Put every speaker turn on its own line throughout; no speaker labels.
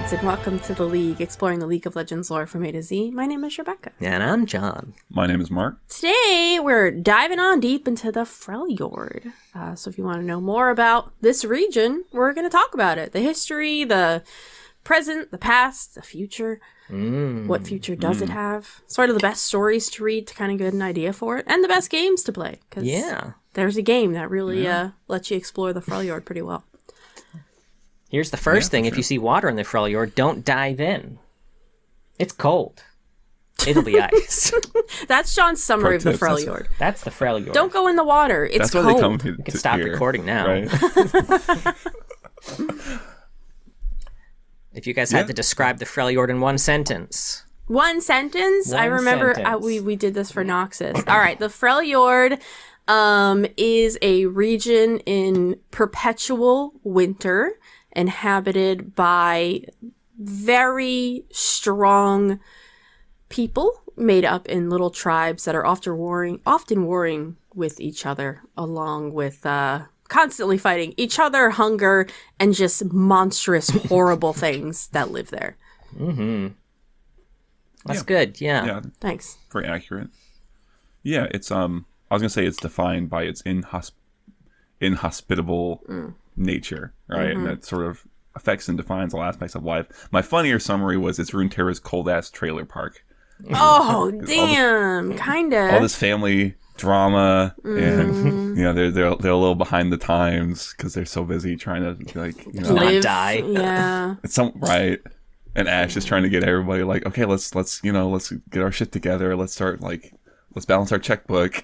nerds, and welcome to the League, exploring the League of Legends lore from A to Z. My name is Rebecca.
And I'm John.
My name is Mark.
Today, we're diving on deep into the Freljord. So if you want to know more about this region, we're going to talk about it. The history, the present, the past, the future. What future does it have? Sort of the best stories to read to kind of get an idea for it. And the best games to play. Because there's a game that really lets you explore the Freljord pretty well.
Here's the first thing. If you see water in the Freljord, don't dive in. It's cold. It'll be ice.
That's John's summary of the Freljord.
That's the Freljord.
Don't go in the water. It's cold.
Why they come
You can stop recording now.
Right?
If you guys had to describe the Freljord in one sentence.
One sentence? I remember we did this for Noxus. All right, the Freljord is a region in perpetual winter, inhabited by very strong people made up in little tribes that are often warring with each other, along with constantly fighting each other, hunger, and just monstrous, horrible things that live there.
That's good, yeah.
Thanks.
Very accurate. Yeah, it's I was gonna say it's defined by its inhospitable nature, right? And that sort of affects and defines all aspects of life. My funnier summary was it's Runeterra's cold-ass trailer park.
Oh, damn. Kinda.
All this family drama, and, you know, they're a little behind the times because they're so busy trying to, like, you know...
Not die.
Yeah.
It's right. And Ash is trying to get everybody, like, okay, let's get our shit together. Let's start, like... Let's balance our checkbook.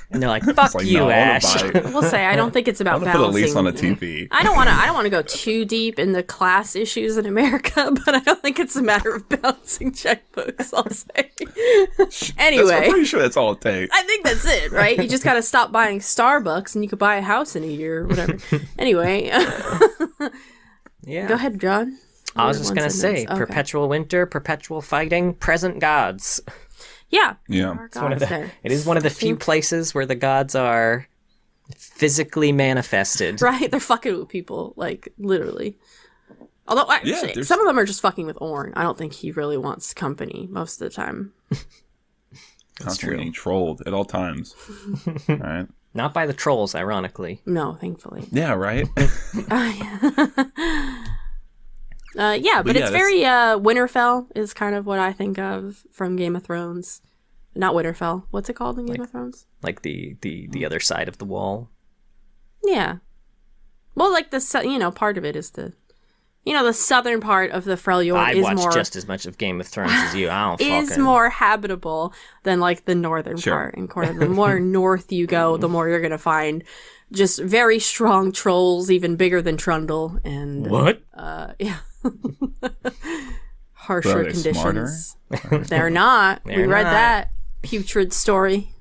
And they're like, fuck you,
no,
Ash.
We'll say, I don't think it's about balancing.
Put a lease on a TV.
I don't want to go too deep in the class issues in America, but I don't think it's a matter of balancing checkbooks, I'll say. Anyway.
I'm pretty sure that's all it takes.
I think that's it, right? You just got to stop buying Starbucks and you could buy a house in a year or whatever. Anyway.
Yeah.
Go ahead, John.
I was just going to say, perpetual winter, perpetual fighting, present gods.
Yeah.
It is one of the few places where the gods are physically manifested.
Right, they're fucking with people, like, literally. Although, actually, some of them are just fucking with Ornn. I don't think he really wants company most of the time.
Constantly being trolled at all times. Right?
Not by the trolls, ironically.
No, thankfully.
Yeah, right?
But it's very Winterfell is kind of what I think of from Game of Thrones. Not Winterfell. What's it called in Game of Thrones?
Like the other side of the wall. Yeah.
Well, like part of it is the southern part of the Freljord
I watched just as much of Game of Thrones as you. I don't
is more habitable than like the northern part. And the more north you go, the more you're gonna find just very strong trolls, even bigger than Trundle. And
what?
Yeah. Harsher conditions. They're not. We read that putrid story.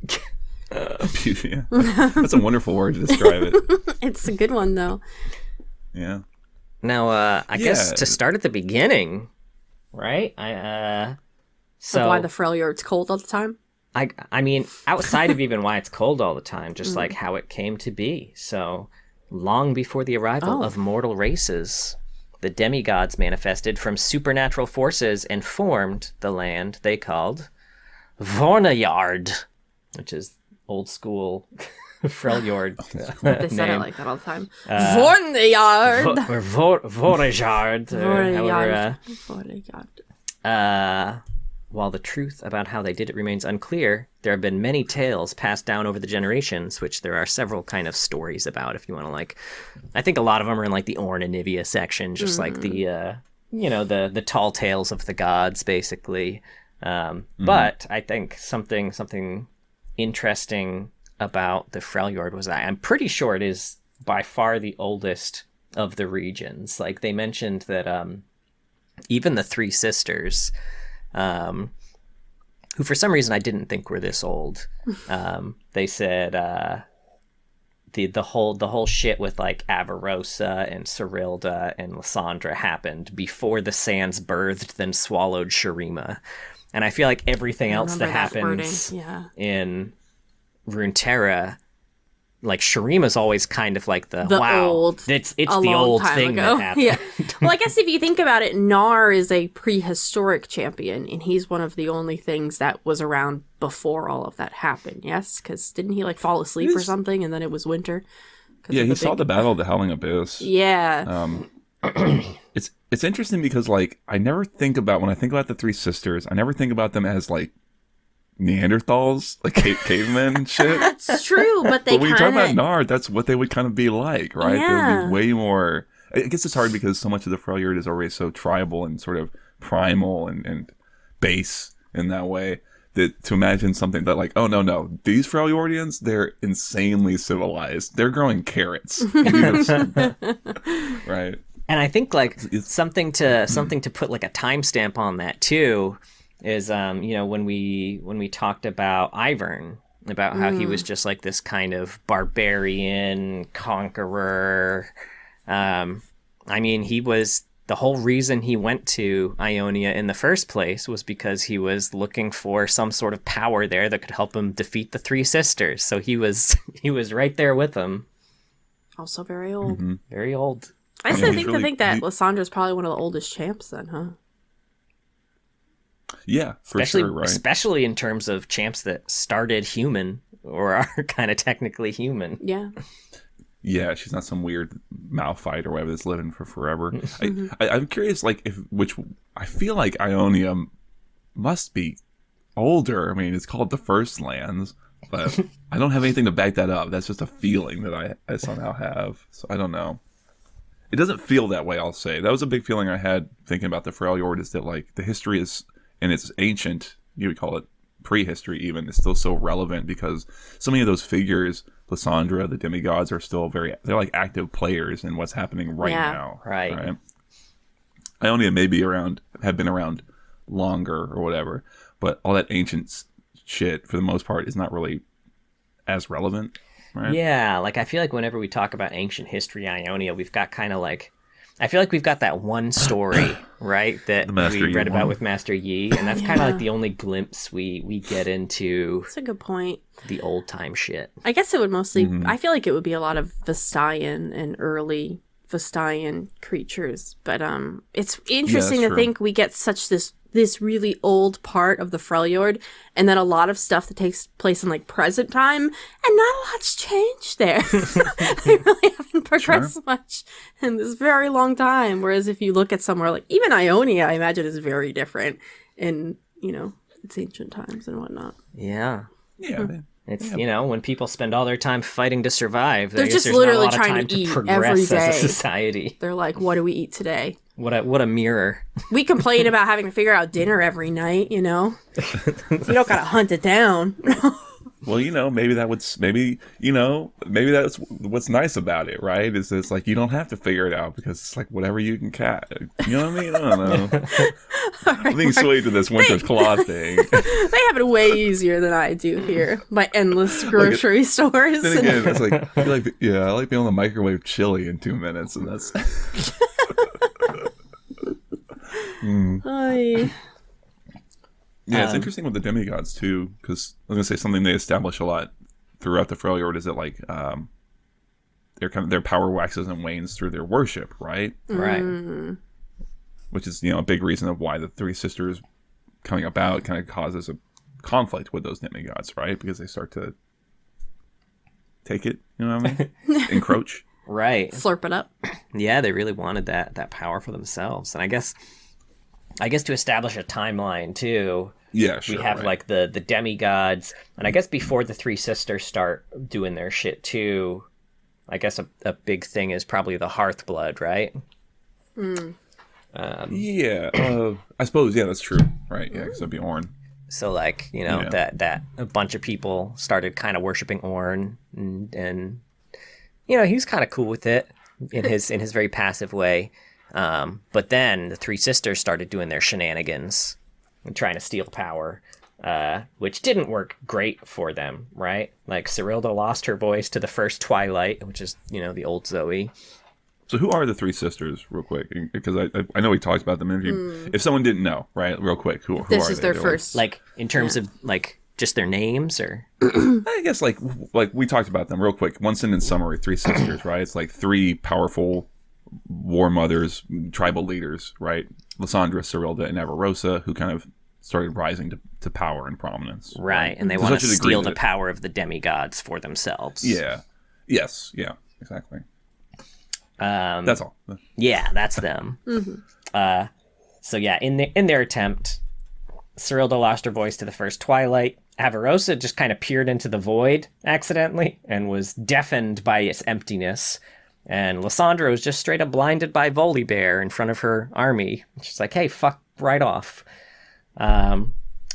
Yeah. That's a wonderful word to describe it.
It's a good one, though.
Yeah.
Now, I guess to start at the beginning, right? So
why the Freljord's cold all the time?
I mean, outside of even why it's cold all the time, just like how it came to be. So, long before the arrival of mortal races, the demigods manifested from supernatural forces and formed the land they called Freljord, which is old school Freljord
They said it like that all the time. Freljord!
While the truth about how they did it remains unclear, there have been many tales passed down over the generations, which there are several kind of stories about, if you want to, like... I think a lot of them are in, like, the Ornn and Nivea section, just like the, the tall tales of the gods, basically. But I think something interesting about the Freljord was I'm pretty sure it is by far the oldest of the regions. Like, they mentioned that even the Three Sisters... who for some reason I didn't think were this old. They said the whole shit with like Avarosa and Cyrilda and Lysandra happened before the Sands birthed then swallowed Shurima. And I feel like everything else that happens in Runeterra like Shurima's always kind of like the wow,
old,
it's the old thing
ago.
that happened.
Yeah. Well, I guess if you think about it, Nar is a prehistoric champion, and he's one of the only things that was around before all of that happened. Yes, because didn't he like fall asleep or something, and then it was winter?
Yeah, he saw the battle of the Howling Abyss.
Yeah.
It's interesting because like I never think about when I think about the three sisters, I never think about them as like Neanderthals, like cavemen and shit.
That's true, but
when you talk about Nard, that's what they would kind of be like, right?
Yeah.
They'd be way more. I guess it's hard because so much of the Freljord is already so tribal and sort of primal and base in that way. That to imagine something that like, oh no, these Freljordians, they're insanely civilized. They're growing carrots, right?
And I think like something to put like a timestamp on that too is when we talked about Ivern, about how he was just like this kind of barbarian conqueror. I mean, he was the whole reason he went to Ionia in the first place was because he was looking for some sort of power there that could help him defeat the three sisters. So he was right there with them.
Also very old.
Mm-hmm.
Very old.
I still think that Lysandra's probably one of the oldest champs then, huh?
Yeah, for sure, right?
Especially in terms of champs that started human or are kind of technically human.
Yeah.
Yeah, she's not some weird Malphite or whatever that's living for forever. I'm curious, like, I feel like Ionia must be older. I mean, it's called the First Lands, but I don't have anything to back that up. That's just a feeling that I somehow have. So I don't know. It doesn't feel that way, I'll say. That was a big feeling I had thinking about the Freljord, is that, like, the history is, and it's ancient, you would call it prehistory even, is still so relevant because so many of those figures, Lysandra, the demigods, are still they're like active players in what's happening right now.
Right.
Ionia may have been around longer or whatever, but all that ancient shit, for the most part, is not really as relevant. Right?
Yeah, like I feel like whenever we talk about ancient history Ionia, we've got kind of like, I feel like we've got that one story, right, that we read about with Master Yi, and that's kind of like the only glimpse we get into. That's
a good point.
The old time shit.
I guess it would mostly, I feel like it would be a lot of Vestayan and early Vestayan creatures, but it's interesting to think we get such this really old part of the Freljord, and then a lot of stuff that takes place in like present time, and not a lot's changed there. They really haven't progressed much in this very long time. Whereas if you look at somewhere like even Ionia, I imagine is very different in its ancient times and whatnot.
Yeah.
Yeah.
It's when people spend all their time fighting to survive,
they're just literally trying to eat every day.
As a society.
They're like, what do we eat today?
What a mirror. We
complain about having to figure out dinner every night, We don't gotta hunt it down.
Well, maybe that's what's nice about it, right? Is it's like you don't have to figure it out because it's like whatever you can catch. You know what I mean? I don't know. I'm being swayed to this winter's claw thing.
They have it way easier than I do here. My endless grocery stores.
Then again, it's like I like being able to microwave chili in 2 minutes, and that's. Yeah, it's interesting with the demigods too, because I was gonna say something they establish a lot throughout the Freljord is that like their power waxes and wanes through their worship, right?
Right.
Which is a big reason of why the three sisters coming about kind of causes a conflict with those demigods, right? Because they start to take it, you know what I mean? Encroach.
Right.
Slurp it up.
Yeah, they really wanted that power for themselves, and I guess to establish a timeline too.
Yeah, sure.
We have like the demigods, and I guess before the three sisters start doing their shit too, I guess a big thing is probably the Hearthblood, right?
I suppose that's true, right? Yeah, because that'd be Ornn.
So like that a bunch of people started kind of worshiping Ornn, and he was kind of cool with it in his very passive way. But then the three sisters started doing their shenanigans and trying to steal power, which didn't work great for them, right? Like Cyrilda lost her voice to the first Twilight, which is, the old Zoe.
So who are the three sisters, real quick? Because I know we talked about them. If someone didn't know, right, real quick, who
this
are
is
they?
their first.
Like in terms of like Just their names, or?
I guess like we talked about them real quick. One sentence summary: 3 sisters, right? It's like 3 powerful war mothers, tribal leaders, right? Lysandra, Serilda, and Avarosa, who kind of started rising to power and prominence.
Right, and they want to steal the power of the demigods for themselves.
Yeah. Yes. Yeah. Exactly. That's all.
Yeah, that's them. So yeah, in their attempt, Serilda lost her voice to the first twilight. Avarosa just kind of peered into the void accidentally and was deafened by its emptiness. And Lysandra was just straight up blinded by Volibear in front of her army. She's like, hey, fuck right off.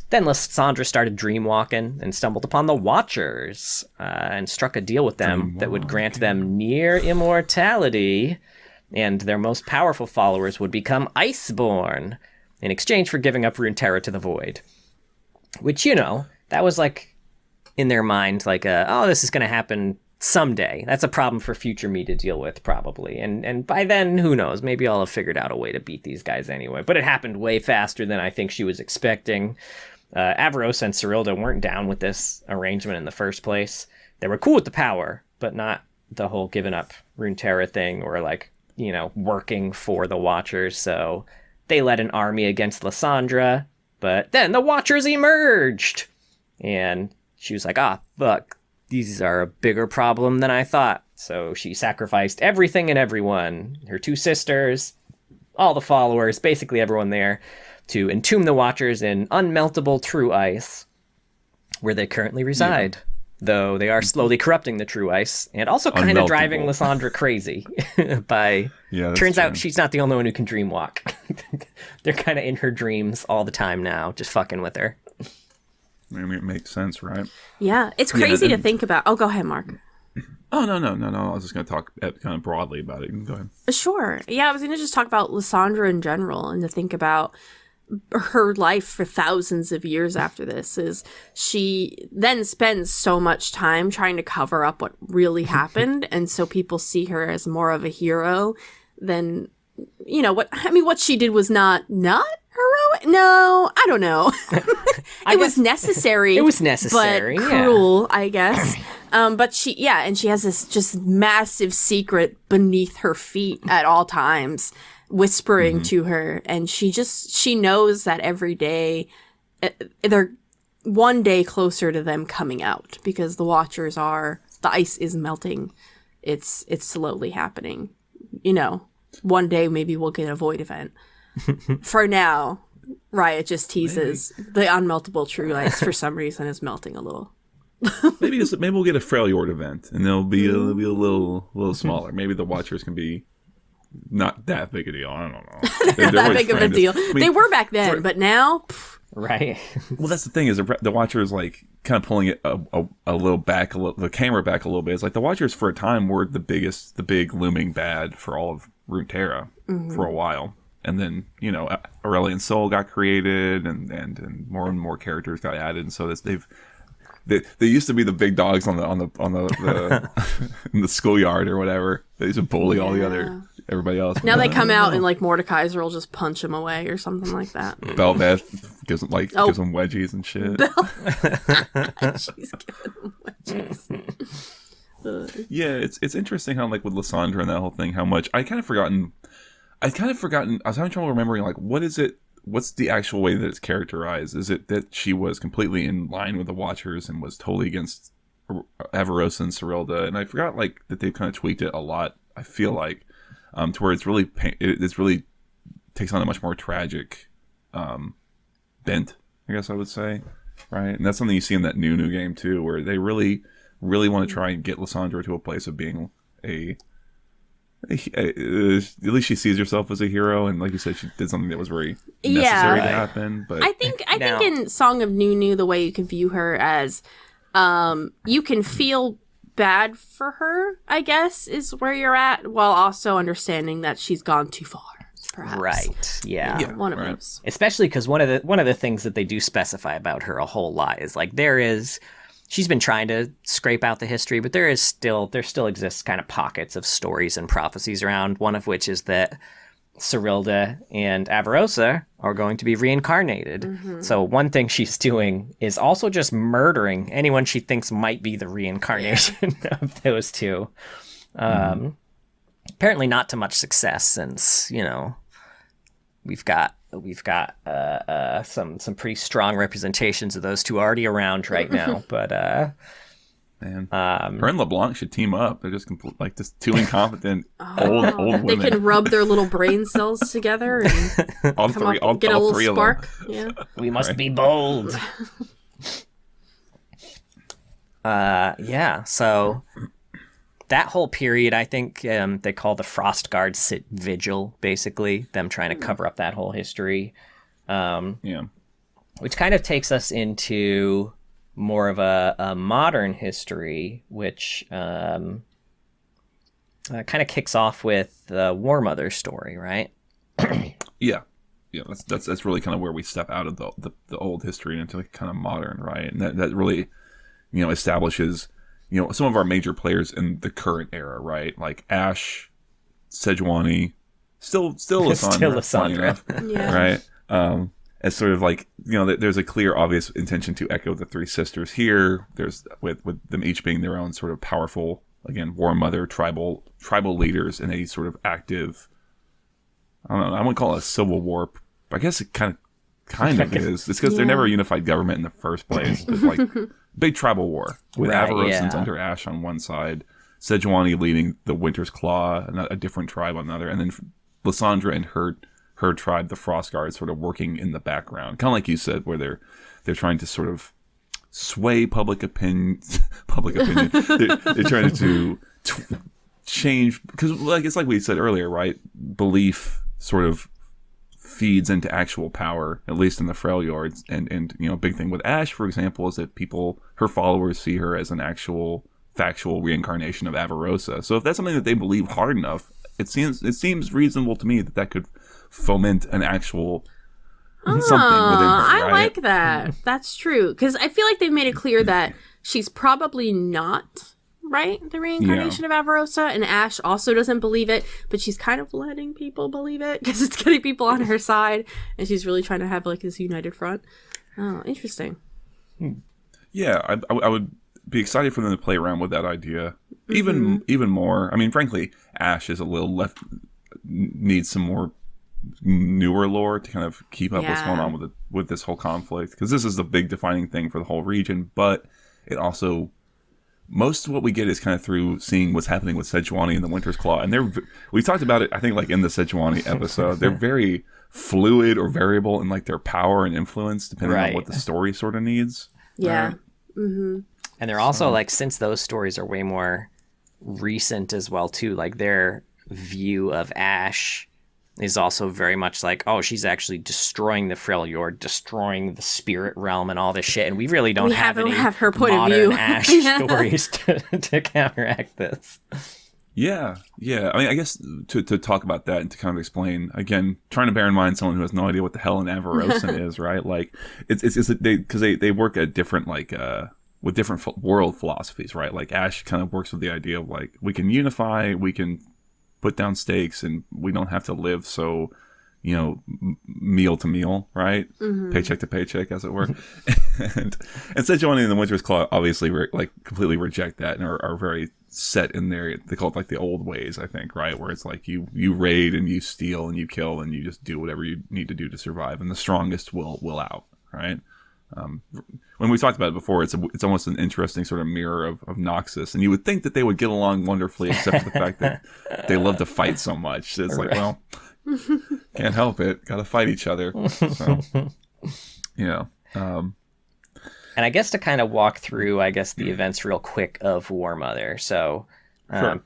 Then Lysandra started dreamwalking and stumbled upon the Watchers and struck a deal with them that would grant them near immortality, and their most powerful followers would become Iceborn in exchange for giving up Runeterra to the Void. Which, you know, that was like in their mind like, this is going to happen someday. That's a problem for future me to deal with, probably. And by then, who knows? Maybe I'll have figured out a way to beat these guys anyway. But it happened way faster than I think she was expecting. Avarosa and Serilda weren't down with this arrangement in the first place. They were cool with the power, but not the whole giving up Runeterra thing or, like, you know, working for the Watchers. So they led an army against Lysandra, but then the Watchers emerged. And she was like, fuck, these are a bigger problem than I thought. So she sacrificed everything and everyone, her 2 sisters, all the followers, basically everyone there, to entomb the Watchers in unmeltable true ice, where they currently reside. Yeah. Though they are slowly corrupting the true ice, and also kind of driving Lysandra crazy. Turns out she's not the only one who can dream walk. They're kind of in her dreams all the time now, just fucking with her.
I mean, it makes sense, right?
Yeah, it's crazy to think about. Oh, go ahead, Mark.
Oh, no. I was just going to talk kind of broadly about it. Go ahead.
Sure. Yeah, I was going to just talk about Lysandra in general and to think about her life for thousands of years after this. Is she then spends so much time trying to cover up what really happened, and so people see her as more of a hero than, you know, what she did was not heroic? No, I don't know. It was necessary.
It was necessary,
but cruel, I guess. But she has this just massive secret beneath her feet at all times, whispering to her, and she knows that every day they're one day closer to them coming out, because the ice is melting. It's slowly happening. You know, one day maybe we'll get a void event. For now, Riot just teases the unmeltable true ice for some reason is melting a little.
maybe we'll get a Freljord event, and it'll be a little smaller. Maybe the Watchers can be not that big a deal. I don't know.
They're that big of a deal. They were back then, but now,
right?
Well, that's the thing, is the Watchers, like, kind of pulling it a little back, the camera back a little bit. It's like the Watchers for a time were the big looming bad for all of Runeterra for a while. And then, you know, Aurelian Soul got created, and more characters got added, and so they used to be the big dogs on the in the schoolyard or whatever. They used to bully all the everybody else.
Now they come out and, like, Mordekaiser will just punch them away or something like that.
Belveth gives them wedgies and shit.
She's giving them wedgies.
Yeah, it's interesting how, like, with Lysandra and that whole thing, how much I kind of forgotten. I was having trouble remembering, like, what's the actual way that it's characterized? Is it that she was completely in line with the Watchers and was totally against Avarosa and Serilda? And I forgot, like, that they've kind of tweaked it a lot, I feel like, to where it's really takes on a much more tragic bent, I guess I would say, right? And that's something you see in that new game too, where they really want to try and get Lysandra to a place of being at least she sees herself as a hero, and like you said, she did something that was very necessary to happen. But
I think in Song of Nunu, the way you can view her as, you can feel bad for her, I guess, is where you're at, while also understanding that she's gone too far. Perhaps.
Right. Yeah.
One of those.
Especially because one of the things that they do specify about her a whole lot is, like, she's been trying to scrape out the history, but there still exists kind of pockets of stories and prophecies around, one of which is that Cyrilda and Avarosa are going to be reincarnated. Mm-hmm. So one thing she's doing is also just murdering anyone she thinks might be the reincarnation of those two. Apparently not to much success, since, you know, we've got some pretty strong representations of those two already around right now. But
man, her and LeBlanc should team up. They're just like just two incompetent old women.
They can rub their little brain cells together and get a little spark. Yeah,
we must be bold. So that whole period, I think they call the Frost Guard sit vigil, basically, them trying to cover up that whole history. Which kind of takes us into more of a modern history, which kind of kicks off with the War Mother story, right?
Yeah. That's really kind of where we step out of the old history into like kind of modern, right? And that really, you know, establishes, you know, some of our major players in the current era, right? Like Ash, Sejuani, still Lysandra, right? As sort of like, you know, there's a clear, obvious intention to echo the three sisters here. There's with them each being their own sort of powerful, again, war mother, tribal leaders in a sort of active, I don't know, I wouldn't call it a civil war, but I guess it kind of is. It's because they're never a unified government in the first place. It's like big tribal war with Avarosans under Ash on one side, Sejuani leading the Winter's Claw, a different tribe on the other, and then Lysandra and her tribe, the Frost Guard, sort of working in the background, kind of like you said, where they're trying to sort of sway public opinion. They're trying to change, because like it's like we said earlier, right? Belief sort of feeds into actual power, at least in the Freljords, and you know, a big thing with Ash, for example, is that her followers see her as an actual factual reincarnation of Avarosa. So if that's something that they believe hard enough, it seems reasonable to me that could foment an actual something within her, right?
I like that. That's true, because I feel like they've made it clear that she's probably not the reincarnation of Avarosa, and Ash also doesn't believe it, but she's kind of letting people believe it because it's getting people on her side, and she's really trying to have like this united front. Oh, interesting.
Yeah, I would be excited for them to play around with that idea even more. I mean, frankly, Ash is a little needs some more newer lore to kind of keep up what's going on with this whole conflict, because this is the big defining thing for the whole region. But it also, most of what we get is kind of through seeing what's happening with Sejuani and the Winter's Claw, and we talked about it, I think, like in the Sejuani episode. They're very fluid or variable in like their power and influence depending on what the story sort of needs.
Yeah.
And they're also like, since those stories are way more recent as well too, like their view of Ash is also very much like, oh, she's actually destroying the Freljord, destroying the spirit realm and all this shit, and we really don't have
her point
modern
of view.
Ash stories to counteract this.
Yeah. I mean, I guess to talk about that and to kind of explain, again, trying to bear in mind someone who has no idea what the hell an Avarosan is, right? Like, it's because they work at different, like, with different world philosophies, right? Like, Ash kind of works with the idea of, like, we can unify, we can put down stakes, and we don't have to live so, you know, meal to meal, right? Paycheck to paycheck, as it were. and Sejuani and the Winter's Claw obviously completely reject that and are very set in their, they call it like the old ways, I think, right? Where it's like you raid and you steal and you kill and you just do whatever you need to do to survive, and the strongest will out, right? When we talked about it before, it's almost an interesting sort of mirror of Noxus, and you would think that they would get along wonderfully, except for the fact that they love to fight so much. It's like, well, can't help it, gotta fight each other. So, yeah.
And I guess to kind of walk through, I guess, the events real quick of War Mother. So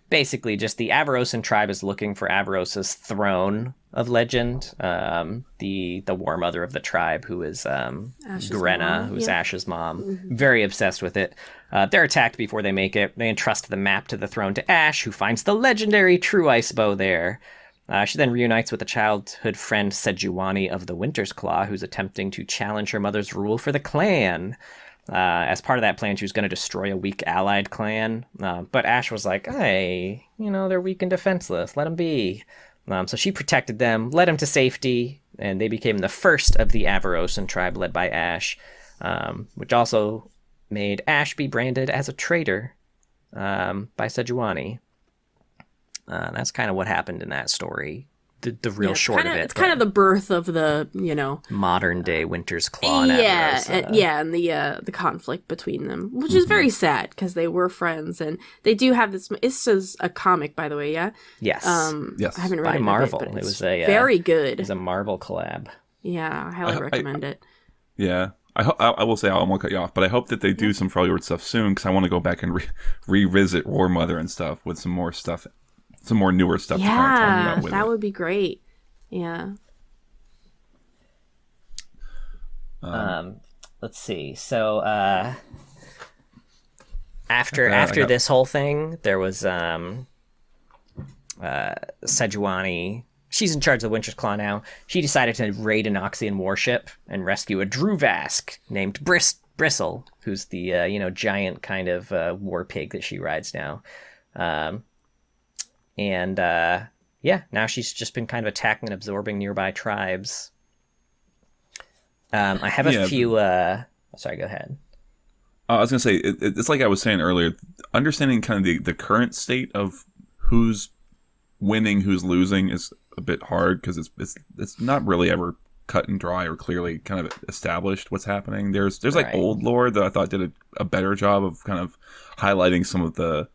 basically just the Avarosan tribe is looking for Avarosa's throne of legend. The War Mother of the tribe, who is Grenna, who's Ash's mom, very obsessed with it. They're attacked before they make it. They entrust the map to the throne to Ash, who finds the legendary true ice bow there. She then reunites with a childhood friend, Sejuani of the Winter's Claw, who's attempting to challenge her mother's rule for the clan. As part of that plan, she was going to destroy a weak allied clan. But Ash was like, hey, they're weak and defenseless. Let them be. So she protected them, led them to safety, and they became the first of the Avarosan tribe led by Ash, which also made Ash be branded as a traitor by Sejuani. That's kind of what happened in that story. The real short of it.
It's kind of the birth of the,
modern day Winter's Claw. And
and the conflict between them, which is very sad because they were friends and they do have this. This is a comic, by the way, yeah.
Yes.
Yes.
I haven't read
by
it
Marvel.
Bit, but
it was a
very good.
It was a Marvel collab.
Yeah, I highly recommend it.
Yeah. I will say, I won't cut you off, but I hope that they do some Freljord stuff soon because I want to go back and revisit War Mother and stuff with some more stuff. Some more newer stuff to kind of talk about with
that
it.
would be great. Yeah.
Let's see. So after this whole thing, there was Sejuani. She's in charge of the Winter's Claw now. She decided to raid an Oxian warship and rescue a Druvask named Bristle, who's the giant kind of war pig that she rides now. And now she's just been kind of attacking and absorbing nearby tribes. I have a few. Sorry, go ahead.
I was going to say, it's like I was saying earlier, understanding kind of the current state of who's winning, who's losing is a bit hard because it's not really ever cut and dry or clearly kind of established what's happening. There's like old lore that I thought did a better job of kind of highlighting some of the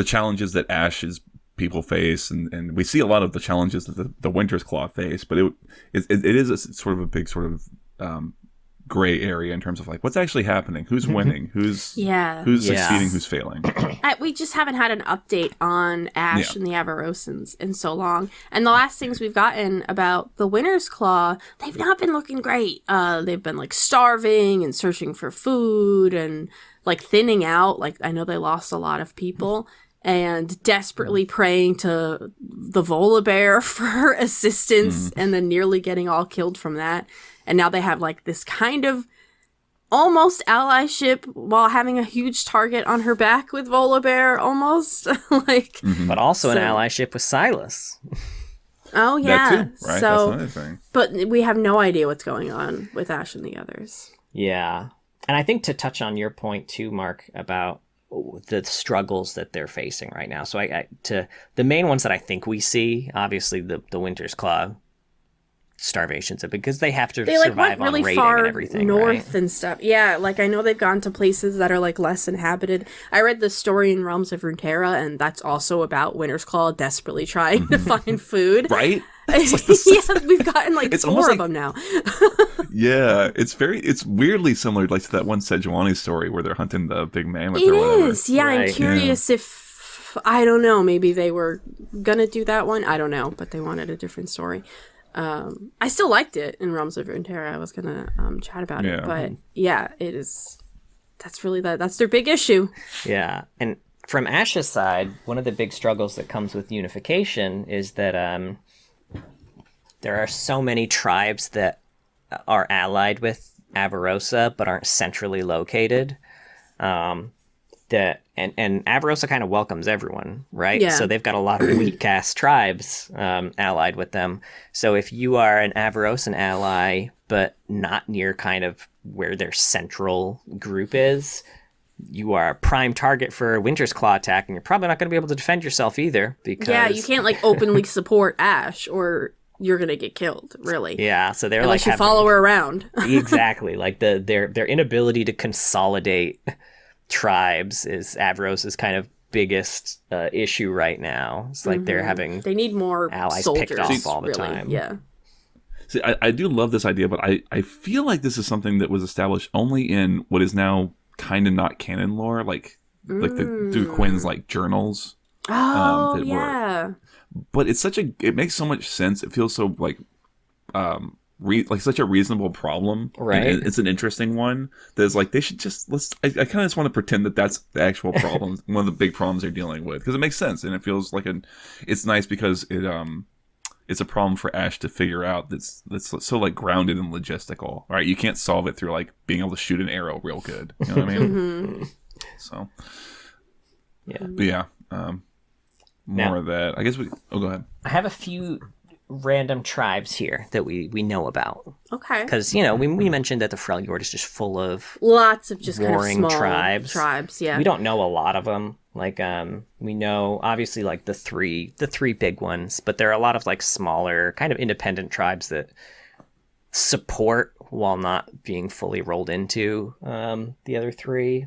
challenges that Ash's people face, and we see a lot of the challenges that the Winter's Claw face, but it is a sort of a big sort of gray area in terms of like what's actually happening, who's winning, who's succeeding, who's failing.
We just haven't had an update on Ash and the Avarosans in so long, and the last things we've gotten about the Winter's Claw, they've not been looking great. They've been like starving and searching for food and like thinning out. Like I know they lost a lot of people. And desperately praying to the Volibear for assistance and then nearly getting all killed from that. And now they have like this kind of almost allyship while having a huge target on her back with Volibear almost.
But also an allyship with Silas.
Oh yeah.
That too, right?
So,
that's another thing.
But we have no idea what's going on with Ash and the others.
Yeah. And I think to touch on your point too, Mark, about the struggles that they're facing right now. So the main ones that I think we see, obviously the Winter's Claw starvations, because they have to survive
went really
on raiding
far
and everything,
north
right?
and stuff. Yeah, like I know they've gone to places that are like less inhabited. I read the story in Realms of Runeterra, and that's also about Winter's Claw desperately trying to find food.
Right?
Yeah, we've gotten like
it's
4 of them now.
Yeah, it's weirdly similar like to that one Sejuani story where they're hunting the big mammoth
It
or whatever.
is. Yeah,
Right.
I'm curious if I don't know, maybe they were gonna do that one. I don't know, but they wanted a different story. I still liked it in Realms of Runeterra. I was gonna chat about it, but yeah, it is. That's their big issue.
Yeah, and from Ash's side, one of the big struggles that comes with unification is that there are so many tribes that are allied with Avarosa but aren't centrally located. And Avarosa kind of welcomes everyone, right?
Yeah.
So they've got a lot of weak-ass tribes allied with them. So if you are an Avarosan ally but not near kind of where their central group is, you are a prime target for a Winter's Claw attack, and you're probably not going to be able to defend yourself either. Because
You can't like openly support Ash or you're gonna get killed, really.
Yeah, so they're
unless
like
you follow her around.
Exactly, like their inability to consolidate tribes is Avarosa's kind of biggest issue right now. It's like they
need more
allies
soldiers,
picked off all the
really.
time.
Yeah.
See, I do love this idea, but I feel like this is something that was established only in what is now kind of not canon lore, like the Duke Quinn's like journals.
Oh, yeah.
But it makes so much sense. It feels so like such a reasonable problem.
Right.
And it's an interesting one. There's like, they should just, I kind of just want to pretend that that's the actual problem, one of the big problems they're dealing with. Because it makes sense. And it feels like it's nice because it's a problem for Ash to figure out that's so like grounded and logistical. Right. You can't solve it through like being able to shoot an arrow real good. You know what I mean? So.
Yeah.
But yeah. more of that. I guess we... Oh, go ahead.
I have a few random tribes here that we know about.
Okay.
Because, we mentioned that the Freljord is just full of
lots of just
warring
kind of small
tribes.
Yeah.
We don't know a lot of them. Like, we know, obviously, like, the three big ones, but there are a lot of, like, smaller, kind of independent tribes that support while not being fully rolled into the other three.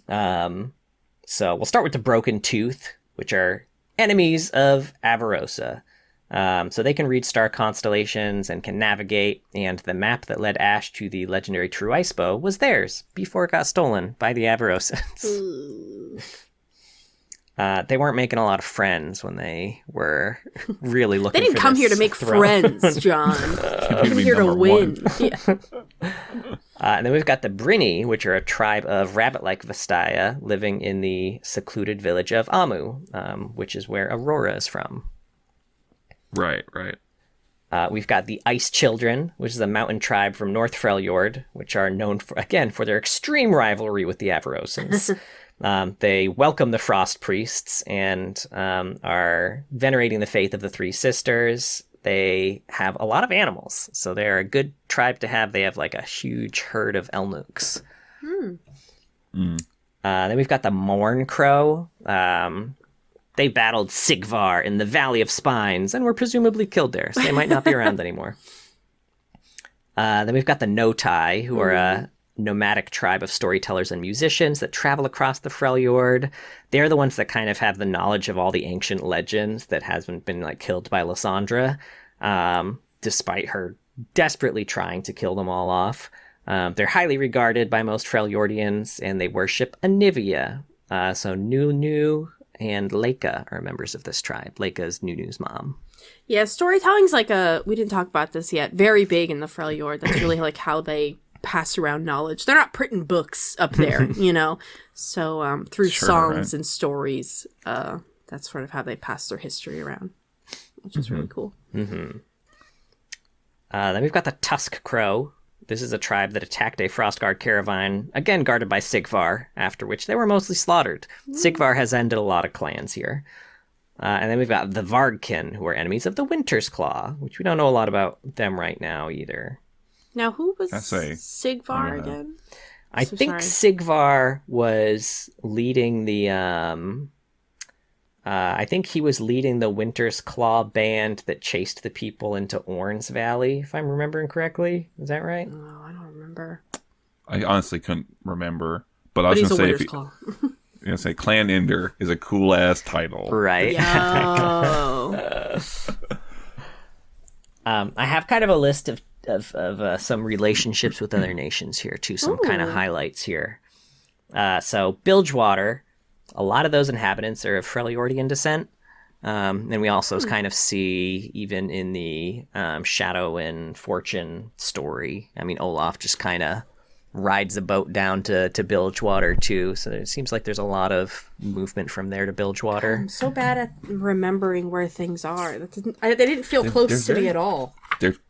So we'll start with the Broken Tooth, which are enemies of Avarosa. So they can read star constellations and can navigate, and the map that led Ash to the legendary True Ice Bow was theirs before it got stolen by the Avarosans. They weren't making a lot of friends when they were really looking for
They didn't come here to make friends, John. They came here to win. Yeah.
And then we've got the Brinny, which are a tribe of rabbit-like Vastaya living in the secluded village of Amu, which is where Aurora is from.
Right.
We've got the Ice Children, which is a mountain tribe from North Freljord, which are known, for their extreme rivalry with the Avarosans. They welcome the Frost Priests and are venerating the faith of the Three Sisters. They have a lot of animals, so they're a good tribe to have. They have like a huge herd of Elnooks. Then we've got the Morn Crow. They battled Sigvar in the Valley of Spines and were presumably killed there, so they might not be around anymore. Then we've got the Notai, who are a nomadic tribe of storytellers and musicians that travel across the Freljord. They're the ones that kind of have the knowledge of all the ancient legends that hasn't been like killed by Lysandra, despite her desperately trying to kill them all off. They're highly regarded by most Freljordians, and they worship Anivia. So Nunu and Leica are members of this tribe. Leica is Nunu's mom.
Yeah, storytelling's like we didn't talk about this yet, very big in the Freljord. That's really like how they pass around knowledge. They're not printing books up there, So through songs and stories, that's sort of how they pass their history around, which is really cool.
Then we've got the Tusk Crow. This is a tribe that attacked a Frostguard caravan, again guarded by Sigvar, after which they were mostly slaughtered. Sigvar has ended a lot of clans here. And then we've got the Vargkin, who are enemies of the Winter's Claw, which we don't know a lot about them right now either.
Now, who was Sigvar again?
I think Sigvar was leading the... I think he was leading the Winter's Claw band that chased the people into Orn's Valley, if I'm remembering correctly. Is that right?
Oh, I don't remember.
I honestly couldn't remember, but I was going to say...
Winter's Claw.
You're going to say Clan Ender is a cool-ass title.
Right.
Yo.
I have kind of a list of some relationships with other nations here, too. Some kind of highlights here. So, Bilgewater, a lot of those inhabitants are of Freljordian descent. And we also kind of see, even in the Shadow and Fortune story, I mean, Olaf just kind of rides a boat down to Bilgewater, too. So it seems like there's a lot of movement from there to Bilgewater.
I'm so bad at remembering where things are. They didn't feel close to me at all.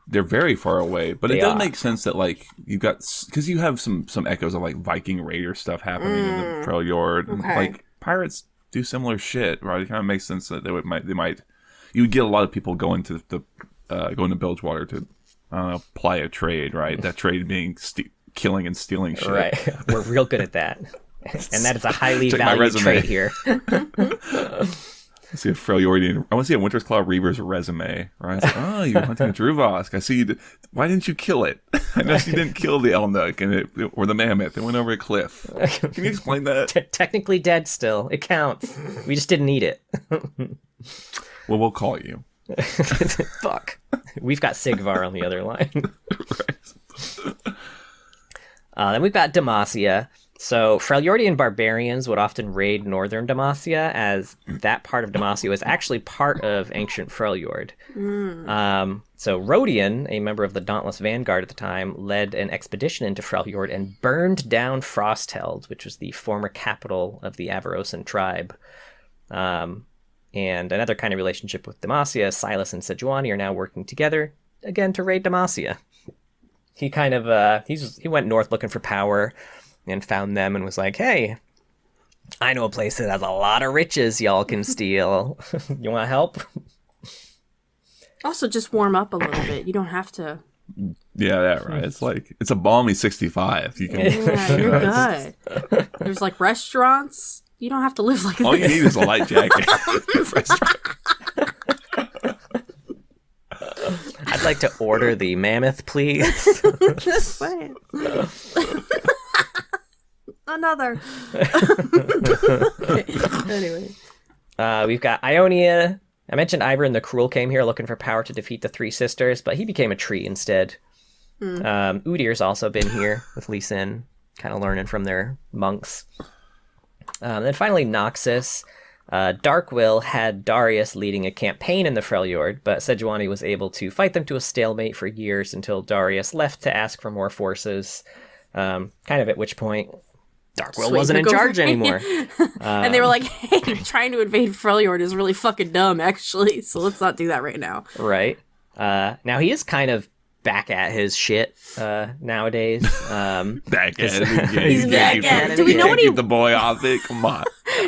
They're very far away, but it does make sense that like you've got, because you have some echoes of like Viking raider stuff happening in the Freljord, and like pirates do similar shit, right? It kind of makes sense that they might you would get a lot of people going to Bilgewater to ply a trade, right? That trade being killing and stealing shit.
Right, we're real good at that, and that is a highly valued trait here.
I see a Freljordian. I want to see a Winter's Claw Reaver's resume. Right? Like, oh, you're hunting a Druvosk. I see. Why didn't you kill it? I know you didn't kill the Elnook or the mammoth. It went over a cliff. Can you explain that?
Technically dead still. It counts. We just didn't eat it.
Well, we'll call you.
Fuck. We've got Sigvar on the other line.
Right.
Then we've got Demacia. So Freljordian barbarians would often raid northern Demacia, as that part of Demacia was actually part of ancient Freljord. So Rodian, a member of the Dauntless Vanguard at the time, led an expedition into Freljord and burned down Frostheld, which was the former capital of the Avarosan tribe. And another kind of relationship with Demacia, Silas and Sejuani are now working together, again, to raid Demacia. He kind of, he went north looking for power, and found them and was like, hey, I know a place that has a lot of riches y'all can steal. You want to help?
Also, just warm up a little bit. You don't have to.
Yeah, that right. It's like it's a balmy 65. You can.
Yeah, you're good. There's like restaurants. You don't have to live like
All
this.
you need is a light jacket.
I'd like to order the mammoth, please.
Just saying. Another. Okay. Anyway.
We've got Ionia. I mentioned Ivern the Cruel came here looking for power to defeat the Three Sisters, but he became a tree instead. Udyr's also been here with Lee Sin, kind of learning from their monks. Then finally Noxus. Darkwill had Darius leading a campaign in the Freljord, but Sejuani was able to fight them to a stalemate for years until Darius left to ask for more forces, kind of at which point Darkwill wasn't in charge anymore.
And they were like, hey, trying to invade Freljord is really fucking dumb, actually, so let's not do that right now.
Right. Now he is kind of back at his shit nowadays.
Back at it.
He's back at it. Do we know what
keep the boy off it? Come on.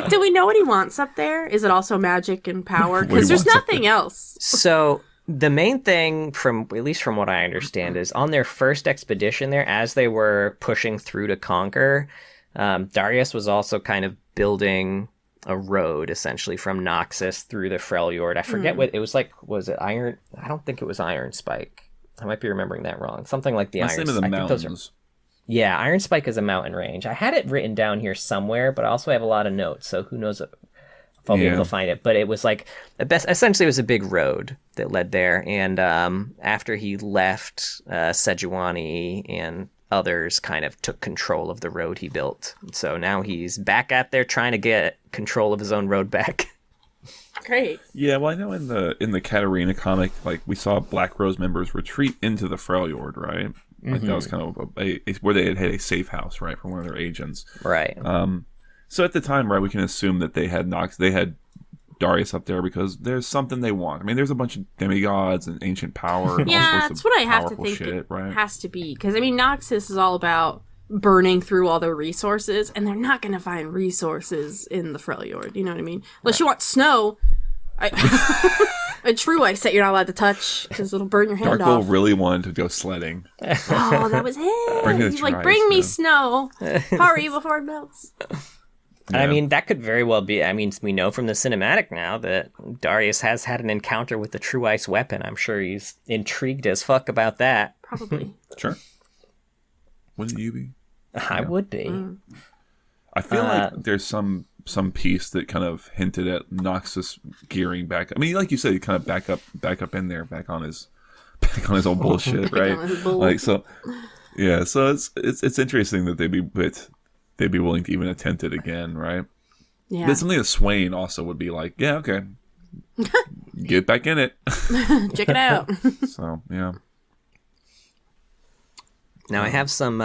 Do we know what he wants up there? Is it also magic and power? Because there's nothing else.
So the main thing, at least from what I understand, is on their first expedition there, as they were pushing through to conquer, Darius was also kind of building a road essentially from Noxus through the Freljord. I forget what it was like. Was it Iron? I don't think it was Iron Spike. I might be remembering that wrong. Something like the Iron Spike. Yeah, Iron Spike is a mountain range. I had it written down here somewhere, but I also have a lot of notes, so who knows if I'll be able to find it. But it was like, essentially it was a big road that led there. And after he left, Sejuani and others kind of took control of the road he built. So now he's back out there trying to get control of his own road back.
Great.
Yeah, well, I know in the Katarina comic, like we saw Black Rose members retreat into the Freljord, right? Like that was kind of where they had a safe house, right, for one of their agents,
right?
So at the time, right, we can assume that they had Darius up there because there's something they want. I mean, there's a bunch of demigods and ancient power. And
yeah,
all sorts
that's
of
what I have to think.
Shit, right?
It has to be because I mean, Noxus is all about burning through all the resources, and they're not going to find resources in the Freljord. You know what I mean? Unless you want snow. A true ice that you're not allowed to touch because it'll burn your hand off.
Darkwill really wanted to go sledding.
Oh, that was him. He's like, bring me snow. Hurry before it melts.
Yeah. I mean, that could very well be. I mean, we know from the cinematic now that Darius has had an encounter with the true ice weapon. I'm sure he's intrigued as fuck about that.
Probably.
Sure. Wouldn't you be?
I would be.
I feel like there's some piece that kind of hinted at Noxus gearing back. I mean, like you said, he kind of back up in there, back on his old bullshit, right? Like so, yeah. So it's interesting that they'd be willing to even attempt it again, right?
Yeah.
But something that Swain also would be like, yeah, okay, get back in it,
check it out.
So yeah.
Now I have some